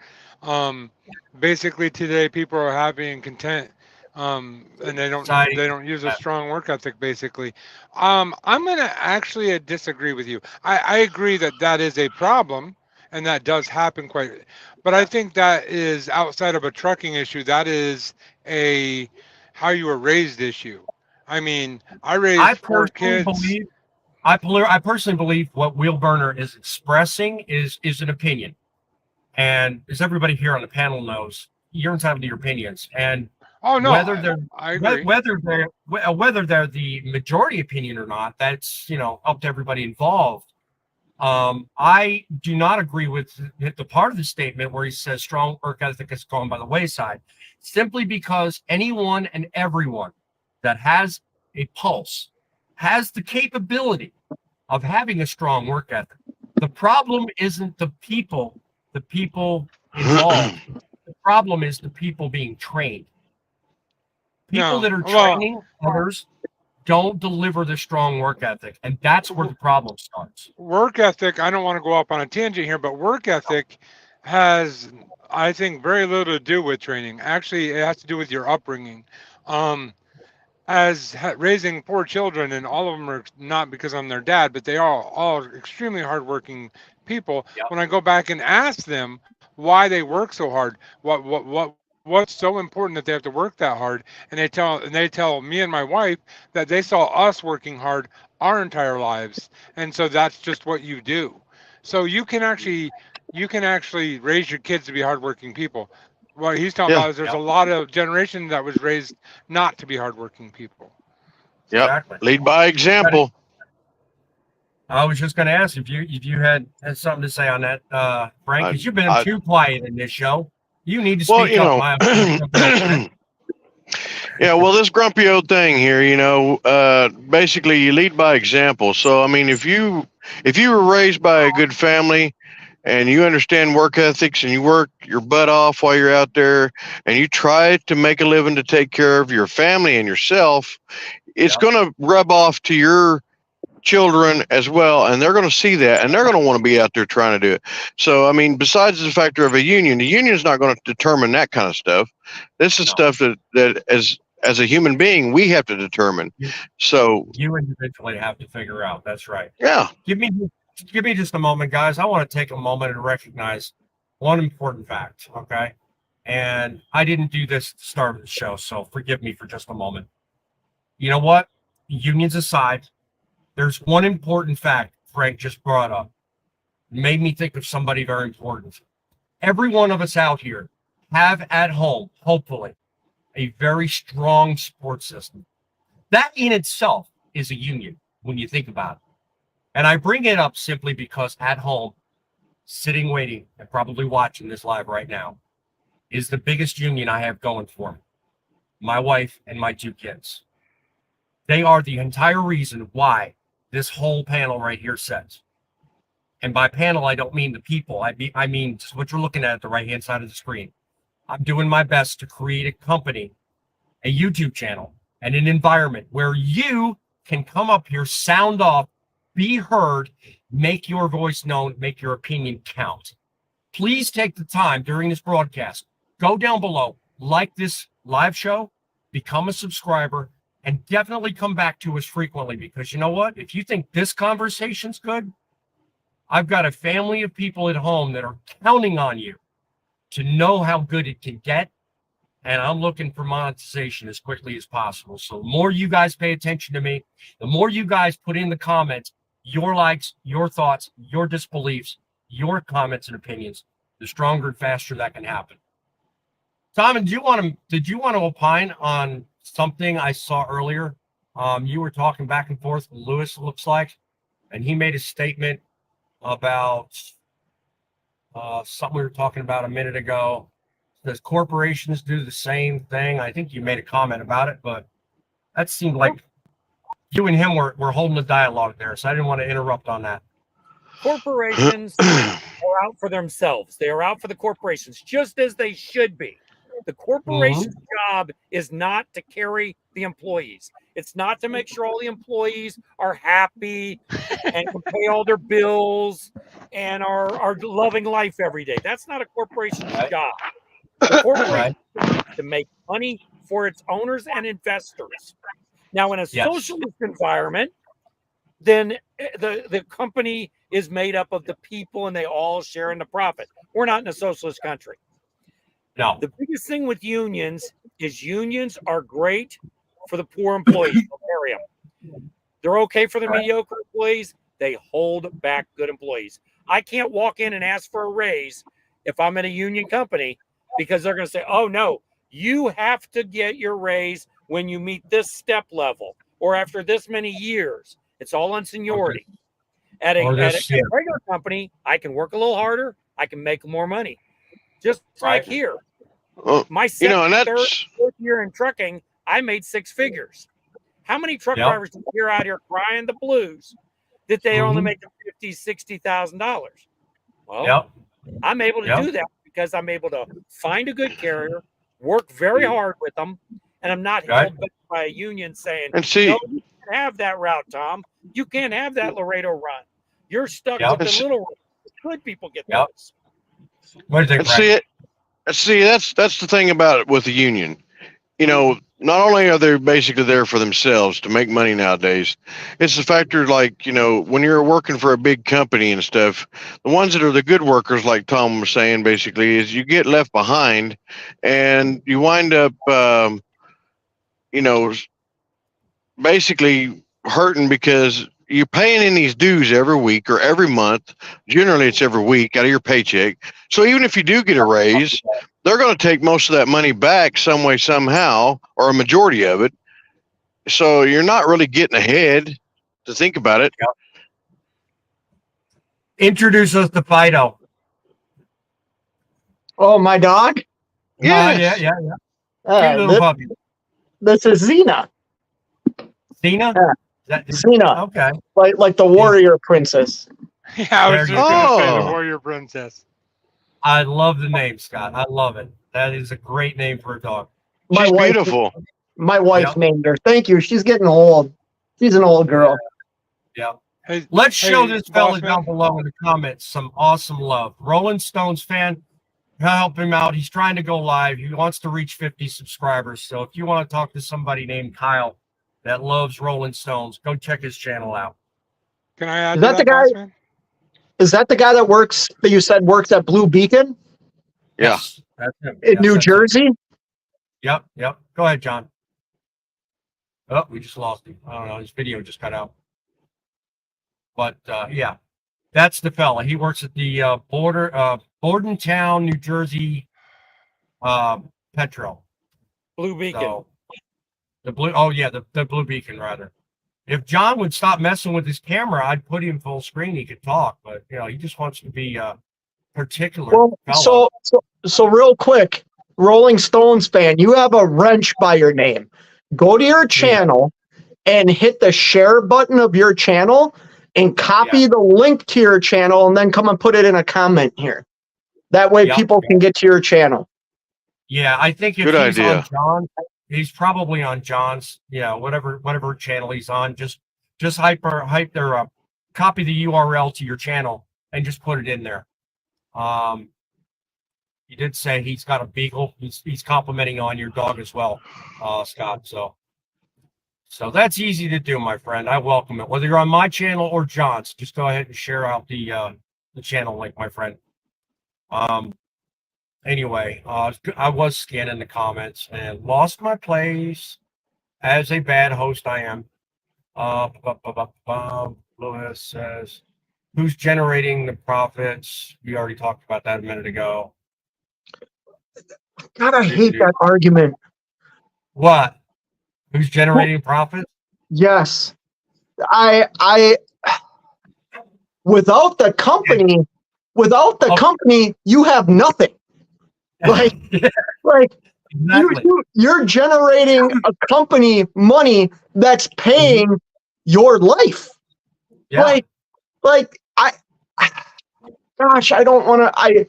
Basically, today people are happy and content, and they don't use a strong work ethic. Basically, I'm going to actually disagree with you. I agree that is a problem, and that does happen quite. But I think that is outside of a trucking issue. That is a how you were raised issue. I mean, I raised 4 kids. I personally believe what Will Burner is expressing is an opinion. And as everybody here on the panel knows, you're entitled to your opinions. And whether they're the majority opinion or not, that's, you know, up to everybody involved. I do not agree with the part of the statement where he says strong work ethic has gone by the wayside, simply because anyone and everyone that has a pulse has the capability of having a strong work ethic. The problem isn't the people involved. The problem is the people being trained. People that are training others don't deliver the strong work ethic, and that's where the problem starts. Work ethic, I don't want to go up on a tangent here, but work ethic has, I think, very little to do with training. Actually, it has to do with your upbringing. As raising 4 children, and all of them are not because I'm their dad, but they are all extremely hardworking people. Yep. When I go back and ask them why they work so hard, what's so important that they have to work that hard, and they tell me and my wife that they saw us working hard our entire lives, and so that's just what you do. So you can actually raise your kids to be hardworking people. What he's talking Yeah. about is there's a lot of generation that was raised not to be hardworking people. Yep. Exactly. Lead by example. I was just going to ask if you had something to say on that, Frank, because you've been too quiet in this show. You need to speak up. My yeah, well, this grumpy old thing here, basically you lead by example. So, I mean, if you were raised by a good family and you understand work ethics and you work your butt off while you're out there and you try to make a living to take care of your family and yourself, it's going to rub off to your children as well, and they're going to see that and they're going to want to be out there trying to do it. So I mean, besides the factor of the union's not going to determine that kind of stuff. This is stuff that as a human being we have to determine. So you individually have to figure out. That's right. Yeah. Give me just a moment, guys. I want to take a moment and recognize one important fact, okay? And I didn't do this at the start of the show, so forgive me for just a moment. You know what? Unions aside, there's one important fact Frank just brought up. It made me think of somebody very important. Every one of us out here have at home, hopefully, a very strong support system. That in itself is a union when you think about it. And I bring it up simply because at home, sitting, waiting, and probably watching this live right now, is the biggest union I have going for me. My wife and my 2 kids. They are the entire reason why this whole panel right here sets. And by panel, I don't mean the people. I mean what you're looking at the right-hand side of the screen. I'm doing my best to create a company, a YouTube channel, and an environment where you can come up here, sound off, be heard, make your voice known, make your opinion count. Please take the time during this broadcast. Go down below, like this live show, become a subscriber, and definitely come back to us frequently, because you know what? If you think this conversation's good, I've got a family of people at home that are counting on you to know how good it can get. And I'm looking for monetization as quickly as possible. So the more you guys pay attention to me, the more you guys put in the comments, your likes, your thoughts, your disbeliefs, your comments and opinions, the stronger and faster that can happen. Simon, did you want to opine on something I saw earlier? You were talking back and forth with Lewis, looks like, and he made a statement about something we were talking about a minute ago. Does corporations do the same thing? I think you made a comment about it, but that seemed like you and him were holding a dialogue there, so I didn't want to interrupt on that. Corporations are out for themselves. They are out for the corporations, just as they should be. The corporation's job is not to carry the employees. It's not to make sure all the employees are happy and can pay all their bills and are loving life every day. That's not a corporation's job. The corporation is to make money for its owners and investors. Now, in a socialist environment, then the company is made up of the people and they all share in the profit. We're not in a socialist country. No. The biggest thing with unions is unions are great for the poor employees. They'll carry them. They're okay for the mediocre employees. They hold back good employees. I can't walk in and ask for a raise if I'm in a union company, because they're going to say, oh, no, you have to get your raise when you meet this step level or after this many years. It's all on seniority. At a regular company, I can work a little harder. I can make more money. Just like here. My third, fourth year in trucking, I made 6 figures. How many truck drivers do you hear out here crying the blues that they only make $50,000, $60,000? Well, I'm able to do that because I'm able to find a good carrier, work very hard with them, and I'm not held back by a union saying, no, you can't have that route, Tom. You can't have that Laredo run. You're stuck with the little run. Good people get those. What do you think, See, that's the thing about it with the union. You know, not only are they basically there for themselves to make money nowadays, it's the factor, like, you know, when you're working for a big company and stuff, the ones that are the good workers, like Tom was saying, basically, is you get left behind and you wind up, you know, basically hurting because you're paying in these dues every week or every month. Generally, it's every week out of your paycheck. So even if you do get a raise, they're going to take most of that money back some way, somehow, or a majority of it. So you're not really getting ahead to think about it. Yep. Introduce us to Fido. Oh, my dog? Yes. Yeah. Cute little puppy. This is Xena. Cena? Yeah. Xena. Okay. Like the warrior princess. Yeah, I was There just you going to say go. the warrior princess. I love the name, Scott. I love it. That is a great name for a dog. My She's wife, beautiful. My wife Yep. named her. Thank you. She's getting old. She's an old girl. Yeah. Hey, Let's show hey, this fella boss man. down below in the comments some awesome love. Rolling Stones fan, help him out. He's trying to go live. He wants to reach 50 subscribers. So if you want to talk to somebody named Kyle that loves Rolling Stones, go check his channel out. Can I add Is to that the that, guy- boss man? Is that the guy that you said works at Blue Beacon Yeah. Yes, that's him. in Yes, New that's him. Jersey? Yep. Go ahead, John. Oh, we just lost him. I don't know. His video just cut out. But yeah, that's the fella. He works at the Bordentown, New Jersey Petro. Blue Beacon. So the blue. Oh yeah, the Blue Beacon rather. If John would stop messing with his camera, I'd put him full screen. He could talk, but he just wants to be particular. Well, fellow. so real quick, Rolling Stones fan, you have a wrench by your name. Go to your channel and hit the share button of your channel and copy the link to your channel and then come and put it in a comment here. That way people can get to your channel. Yeah, I think if Good he's idea. on John, he's probably on John's, whatever channel he's on. Just hype their copy the URL to your channel and just put it in there. You did say he's got a beagle. He's complimenting on your dog as well, Scott. So that's easy to do, my friend. I welcome it. Whether you're on my channel or John's, just go ahead and share out the channel link, my friend. Anyway, I was scanning the comments and lost my place. As a bad host, I am. Lewis says, who's generating the profits? We already talked about that a minute ago. God, I hate that argument. What? Who's generating profits? Yes. I without the company, you have nothing. Like Exactly. you're generating a company money that's paying your life. Yeah. Gosh, I don't want to.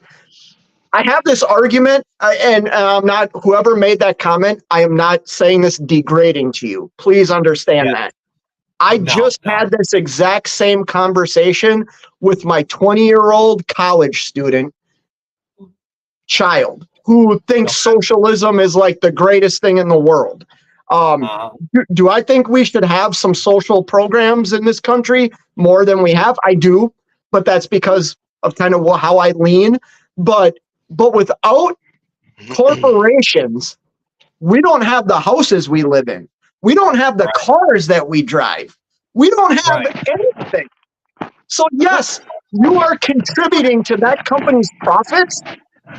I have this argument, and I'm not. Whoever made that comment, I am not saying this degrading to you. Please understand that. I just had this exact same conversation with my 20-year-old college student child who thinks socialism is like the greatest thing in the world. Do I think we should have some social programs in this country more than we have? I do, but that's because of kind of how I lean. But without corporations, we don't have the houses we live in. We don't have the cars that we drive. We don't have anything. So yes, you are contributing to that company's profits,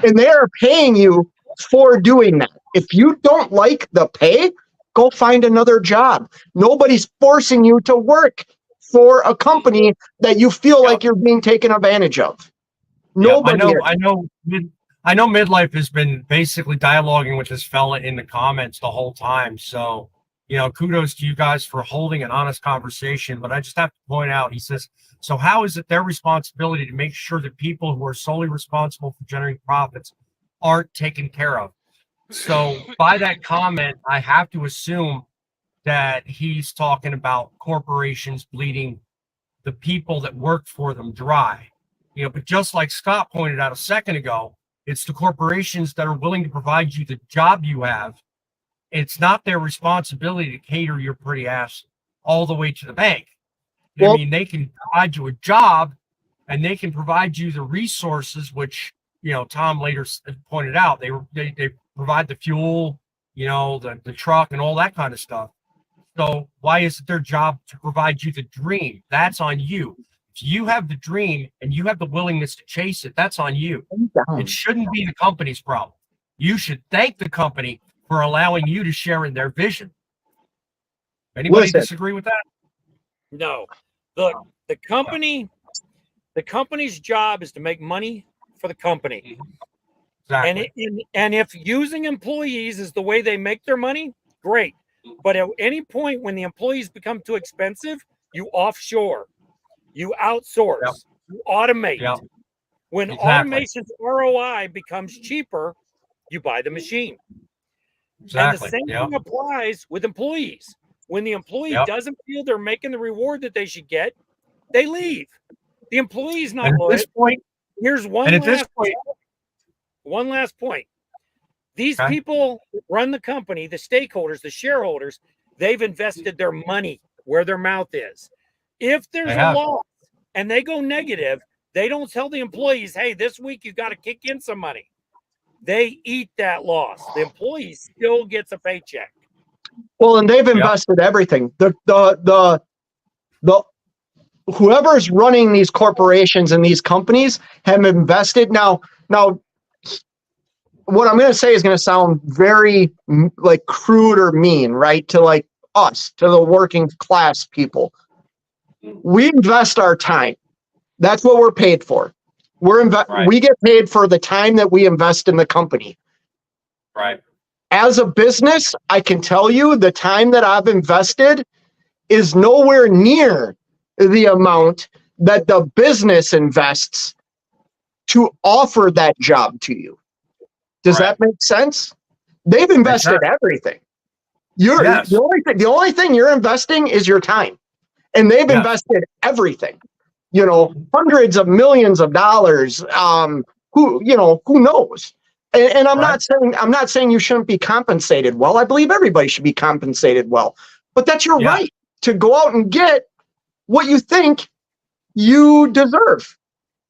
and they are paying you for doing that. If you don't like the pay, go find another job. Nobody's forcing you to work for a company that you feel like you're being taken advantage of. Nobody. I know Midlife has been basically dialoguing with this fella in the comments the whole time. So, kudos to you guys for holding an honest conversation. But I just have to point out, he says, so how is it their responsibility to make sure that people who are solely responsible for generating profits aren't taken care of? So by that comment, I have to assume that he's talking about corporations bleeding the people that work for them dry. But just like Scott pointed out a second ago, it's the corporations that are willing to provide you the job you have. It's not their responsibility to cater your pretty ass all the way to the bank. I mean, they can provide you a job and they can provide you the resources, which, Tom later pointed out, they provide the fuel, the truck and all that kind of stuff. So why is it their job to provide you the dream? That's on you. If you have the dream and you have the willingness to chase it, that's on you. It shouldn't be the company's problem. You should thank the company for allowing you to share in their vision. Anybody Listen. disagree with that? No. Look, the company's job is to make money for the company. Exactly. And if using employees is the way they make their money, great. But at any point when the employees become too expensive, you offshore, you outsource, Yep. you automate. Yep. When Exactly. automation's ROI becomes cheaper, you buy the machine. Exactly. And the same Yep. thing applies with employees. When the employee Yep. doesn't feel they're making the reward that they should get, they leave. The employee's not And at loyal. this point, Here's one last point. These Okay. people that run the company, the stakeholders, the shareholders, they've invested their money where their mouth is. If there's They a have. loss and they go negative, they don't tell the employees, hey, this week you got to kick in some money. They eat that loss. The employee still gets a paycheck. Well, and they've invested everything. The whoever's running these corporations and these companies have invested. Now, what I'm going to say is going to sound very like crude or mean, right? To like us, to the working class people. We invest our time. That's what we're paid for. Right. We get paid for the time that we invest in the company. Right. As a business, I can tell you the time that I've invested is nowhere near the amount that the business invests to offer that job to you. Does Right. that make sense? They've invested everything. Yes. The only thing you're investing is your time. And they've Yes. invested everything. Hundreds of millions of dollars. Who knows? And I'm not saying you shouldn't be compensated well. I believe everybody should be compensated well. But that's your right to go out and get what you think you deserve.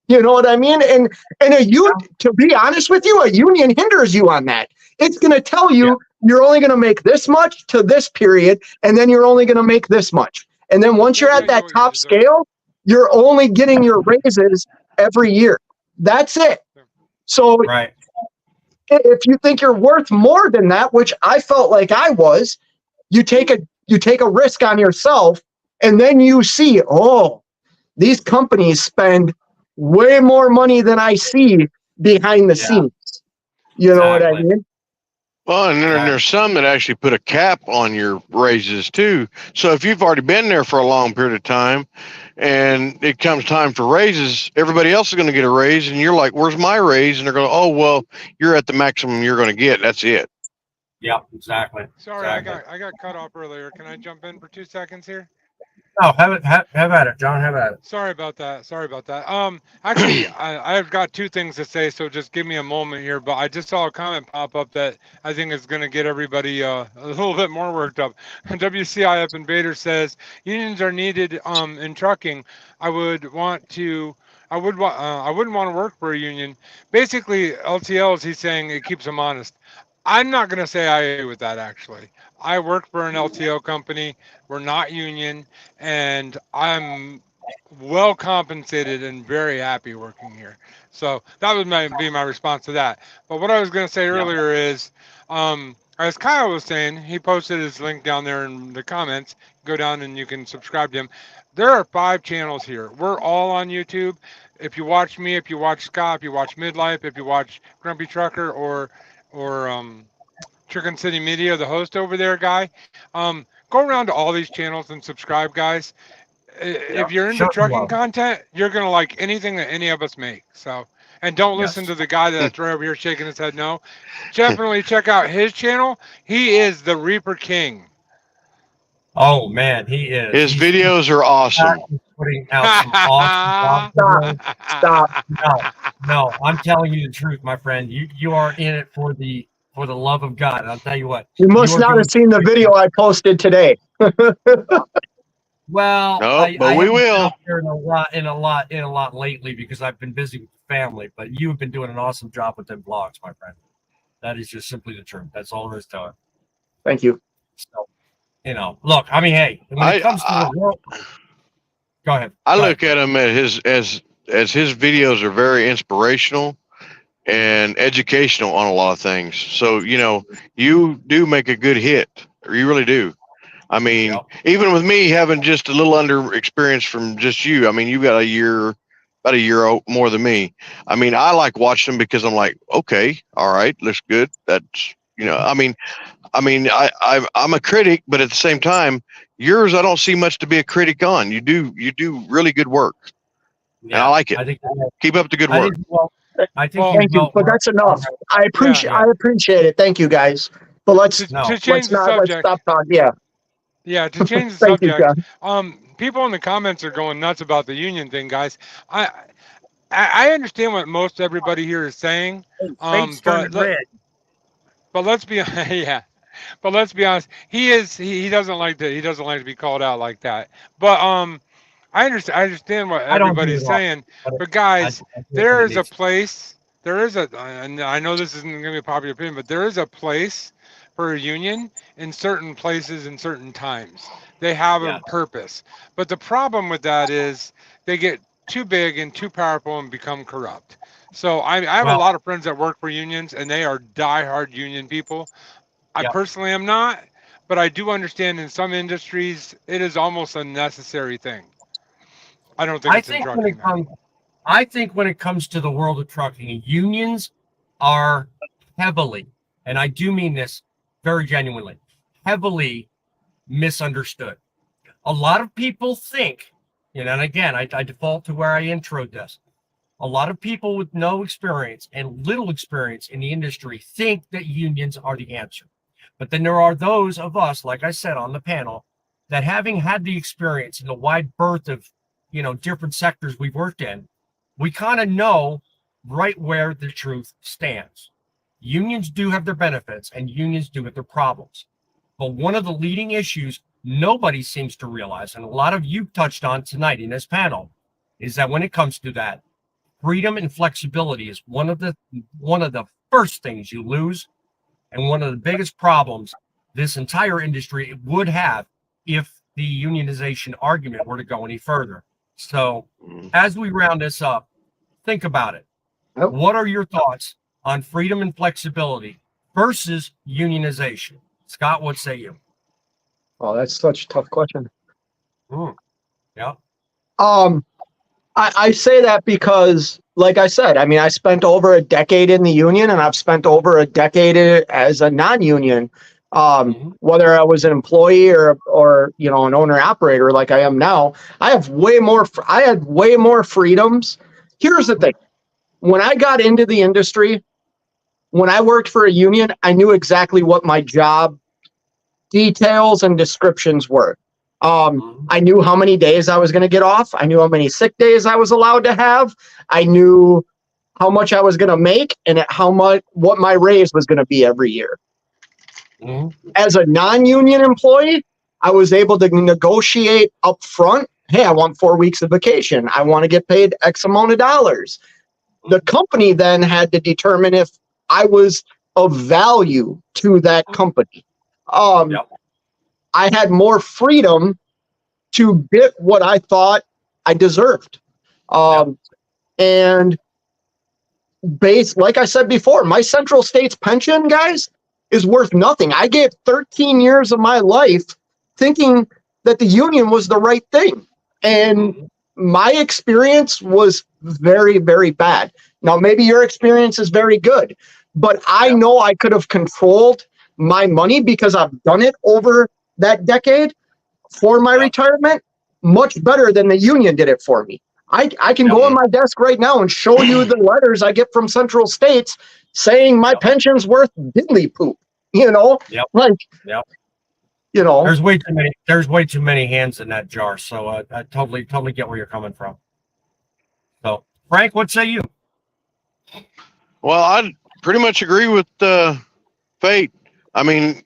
You know what I mean? And to be honest with you, a union hinders you on that. It's going to tell you you're only going to make this much to this period, and then you're only going to make this much. And then once you're at that top scale, you're only getting your raises every year. That's it. So if you think you're worth more than that, which I felt like I was, you take a risk on yourself, and then you see, these companies spend way more money than I see behind the scenes. You know what I mean? Well, and there's some that actually put a cap on your raises too. So if you've already been there for a long period of time and it comes time for raises, everybody else is going to get a raise and you're like, where's my raise? And they're going, oh, well, you're at the maximum you're going to get. That's it. Yeah, exactly. Sorry, exactly. I got cut off earlier. Can I jump in for 2 seconds here? No, have at it, John. Have at it. Sorry about that. Actually, I've got 2 things to say, so just give me a moment here. But I just saw a comment pop up that I think is going to get everybody a little bit more worked up. WCIF Invader says unions are needed in trucking. I wouldn't want to work for a union. Basically, LTLs, he's saying it keeps them honest. I'm not going to say I agree with that, actually. I work for an LTO company. We're not union, and I'm well compensated and very happy working here. So that would be my response to that. But what I was going to say earlier is, as Kyle was saying, he posted his link down there in the comments. Go down and you can subscribe to him. There are 5 channels here. We're all on YouTube. If you watch me, if you watch Scott, if you watch Midlife, if you watch Grumpy Trucker or Truckin City Media, the host over there, guy, go around to all these channels and subscribe, guys. If you're into trucking content, you're gonna like anything that any of us make. So, and don't listen to the guy that's right over here shaking his head no. Definitely check out his channel. He is the Reaper King. Oh man, he is. His videos are awesome. Putting out some awesome Stop. No, I'm telling you the truth, my friend. You are in it for the love of God. And I'll tell you what. You must not have seen the video I posted today. Well, but we will. In a lot lately because I've been busy with the family. But you have been doing an awesome job with them vlogs, my friend. That is just simply the truth. That's all there is to it. Thank you. So, look. I mean, hey, when it comes to the world, go ahead. I look at him as his videos are very inspirational, and educational on a lot of things. So, you do make a good hit, or you really do. I mean, Yep. even with me having just a little under experience from just you, I mean, you've got about a year more than me. I mean, I like watching them because I'm like, okay, all right, looks good. That's, I'm a critic, but at the same time, yours, I don't see much to be a critic on. You do really good work, and I like it. I think Keep up the good I work. think well, I think Well, you Thank you, built but that's enough. I appreciate Yeah. I appreciate it. Thank you, guys. But let's No. to change the let's subject. stop talking. Yeah. Yeah, to change the Thank you, subject. John. People in the comments are going nuts about the union thing, guys. I I understand what most everybody here is saying. Fate's turned But red. let's be yeah. But let's be honest. He doesn't like to be called out like that. But I understand what I don't do everybody's it all. saying. But But guys, I do there what is it a is. place. There is a, and I know this isn't going to be a popular opinion, but there is a place for a union in certain places in certain times. They have a Yeah. purpose. But the problem with that is they get too big and too powerful and become corrupt. So I have a Well, lot of friends that work for unions and they are diehard union people. I yeah. personally am not, but I do understand in some industries it is almost a necessary thing. I don't think I it's in think when trucking it though. comes I think when it comes to the world of trucking, unions are heavily, and I do mean this very genuinely, heavily misunderstood. A lot of people think, and again, I default to where I introed this. A lot of people with no experience and little experience in the industry think that unions are the answer. But then there are those of us, like I said on the panel, that having had the experience and the wide berth of, different sectors we've worked in, we kind of know right where the truth stands. Unions do have their benefits and unions do have their problems. But one of the leading issues nobody seems to realize, and a lot of you touched on tonight in this panel, is that when it comes to that, freedom and flexibility is one of the first things you lose, and one of the biggest problems this entire industry would have if the unionization argument were to go any further. So, as we round this up, think about it. Yep. What are your thoughts on freedom and flexibility versus unionization? Scott, what say you? Oh, that's such a tough question. Yeah. I say that because, like I said, I mean, I spent over a decade in the union and I've spent over a decade as a non-union. Whether I was an employee or an owner operator like I am now, I had way more freedoms. Here's the thing. When I got into the industry, when I worked for a union, I knew exactly what my job details and descriptions were. I knew how many days I was going to get off. I knew how many sick days I was allowed to have. I knew how much I was going to make and what my raise was going to be every year. As a non-union employee, I was able to negotiate up front. Hey, I want 4 weeks of vacation. I want to get paid X amount of dollars. The company then had to determine if I was of value to that company. I had more freedom to get what I thought I deserved. And like I said before, my Central States pension, guys, is worth nothing. I gave 13 years of my life thinking that the union was the right thing. And my experience was very, very bad. Now, maybe your experience is very good, but I know I could have controlled my money because I've done it over that decade for my retirement much better than the union did it for me. I can go on my desk right now and show you the letters I get from Central States saying my pension's worth diddly poop. There's way too many hands in that jar. So I totally get where you're coming from. So Frank, what say you? Well, I pretty much agree with Fate. I mean,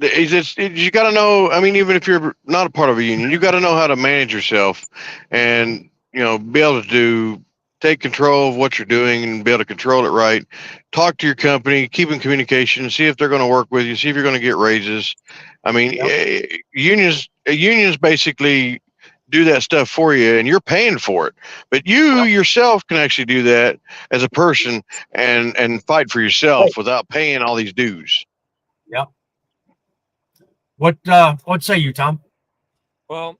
you got to know. I mean, even if you're not a part of a union, you got to know how to manage yourself, and be able to take control of what you're doing and be able to control it right. Talk to your company, keep in communication, see if they're going to work with you, see if you're going to get raises. I mean, unions basically do that stuff for you, and you're paying for it. But you yourself can actually do that as a person and fight for yourself without paying all these dues. Yep. What say you, Tom? Well,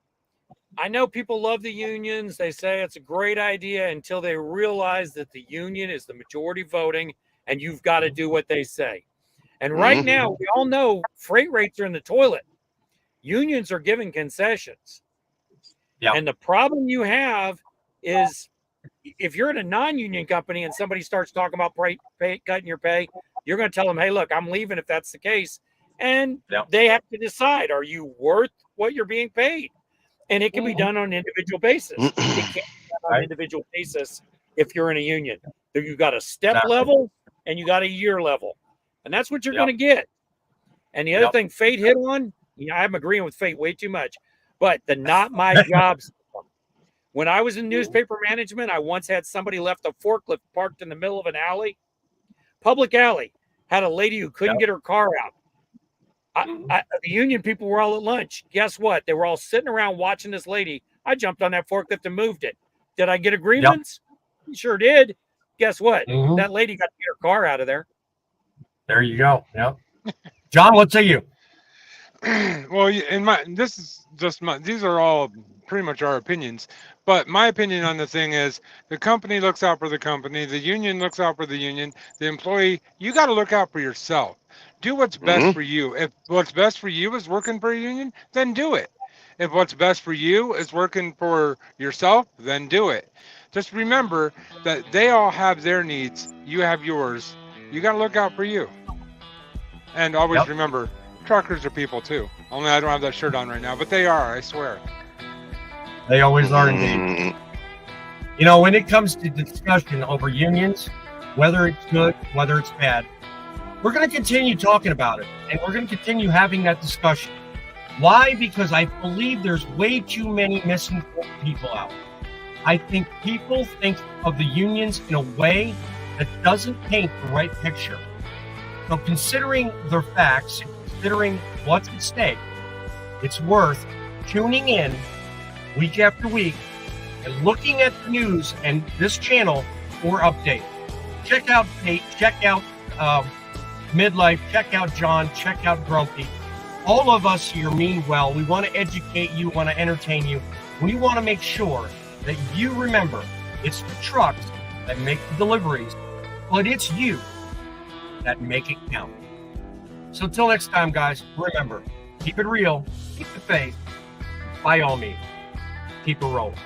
I know people love the unions. They say it's a great idea until they realize that the union is the majority voting and you've got to do what they say. And right now, we all know freight rates are in the toilet. Unions are giving concessions. Yeah. And the problem you have is if you're in a non-union company and somebody starts talking about cutting your pay, you're going to tell them, hey, look, I'm leaving if that's the case. And they have to decide, are you worth what you're being paid? And it can be done on an individual basis. It can't be done on an individual basis if you're in a union. You've got a step level and you got a year level. And that's what you're going to get. And the other thing Fate hit on, I'm agreeing with Fate way too much, but the not my job system. When I was in newspaper management, I once had somebody left a forklift parked in the middle of an alley, public alley, had a lady who couldn't get her car out. The union people were all at lunch. Guess what? They were all sitting around watching this lady. I jumped on that forklift and moved it. Did I get a grievance? Sure did. Guess what? That lady got to get her car out of there. There you go. Yep. John, what say you? Well, these are all pretty much our opinions. But my opinion on the thing is the company looks out for the company. The union looks out for the union. The employee, you got to look out for yourself. Do what's best for you. If what's best for you is working for a union, then do it. If what's best for you is working for yourself, then do it. Just remember that they all have their needs. You have yours. You got to look out for you. And always remember, truckers are people too. Only I don't have that shirt on right now, but they are, I swear. They always are indeed. You know, when it comes to discussion over unions, whether it's good, whether it's bad, we're going to continue talking about it, and we're going to continue having that discussion. Why? Because I believe there's way too many misinformed people out. I think people think of the unions in a way that doesn't paint the right picture. So considering their facts, and considering what's at stake, it's worth tuning in week after week and looking at the news and this channel for updates. Check out Nate, check out Midlife, check out John, check out Grumpy. All of us here mean well. We want to educate you, want to entertain you. We want to make sure that you remember it's the trucks that make the deliveries, but it's you that make it count. So until next time, guys, remember, keep it real, keep the faith, by all means, keep it rolling.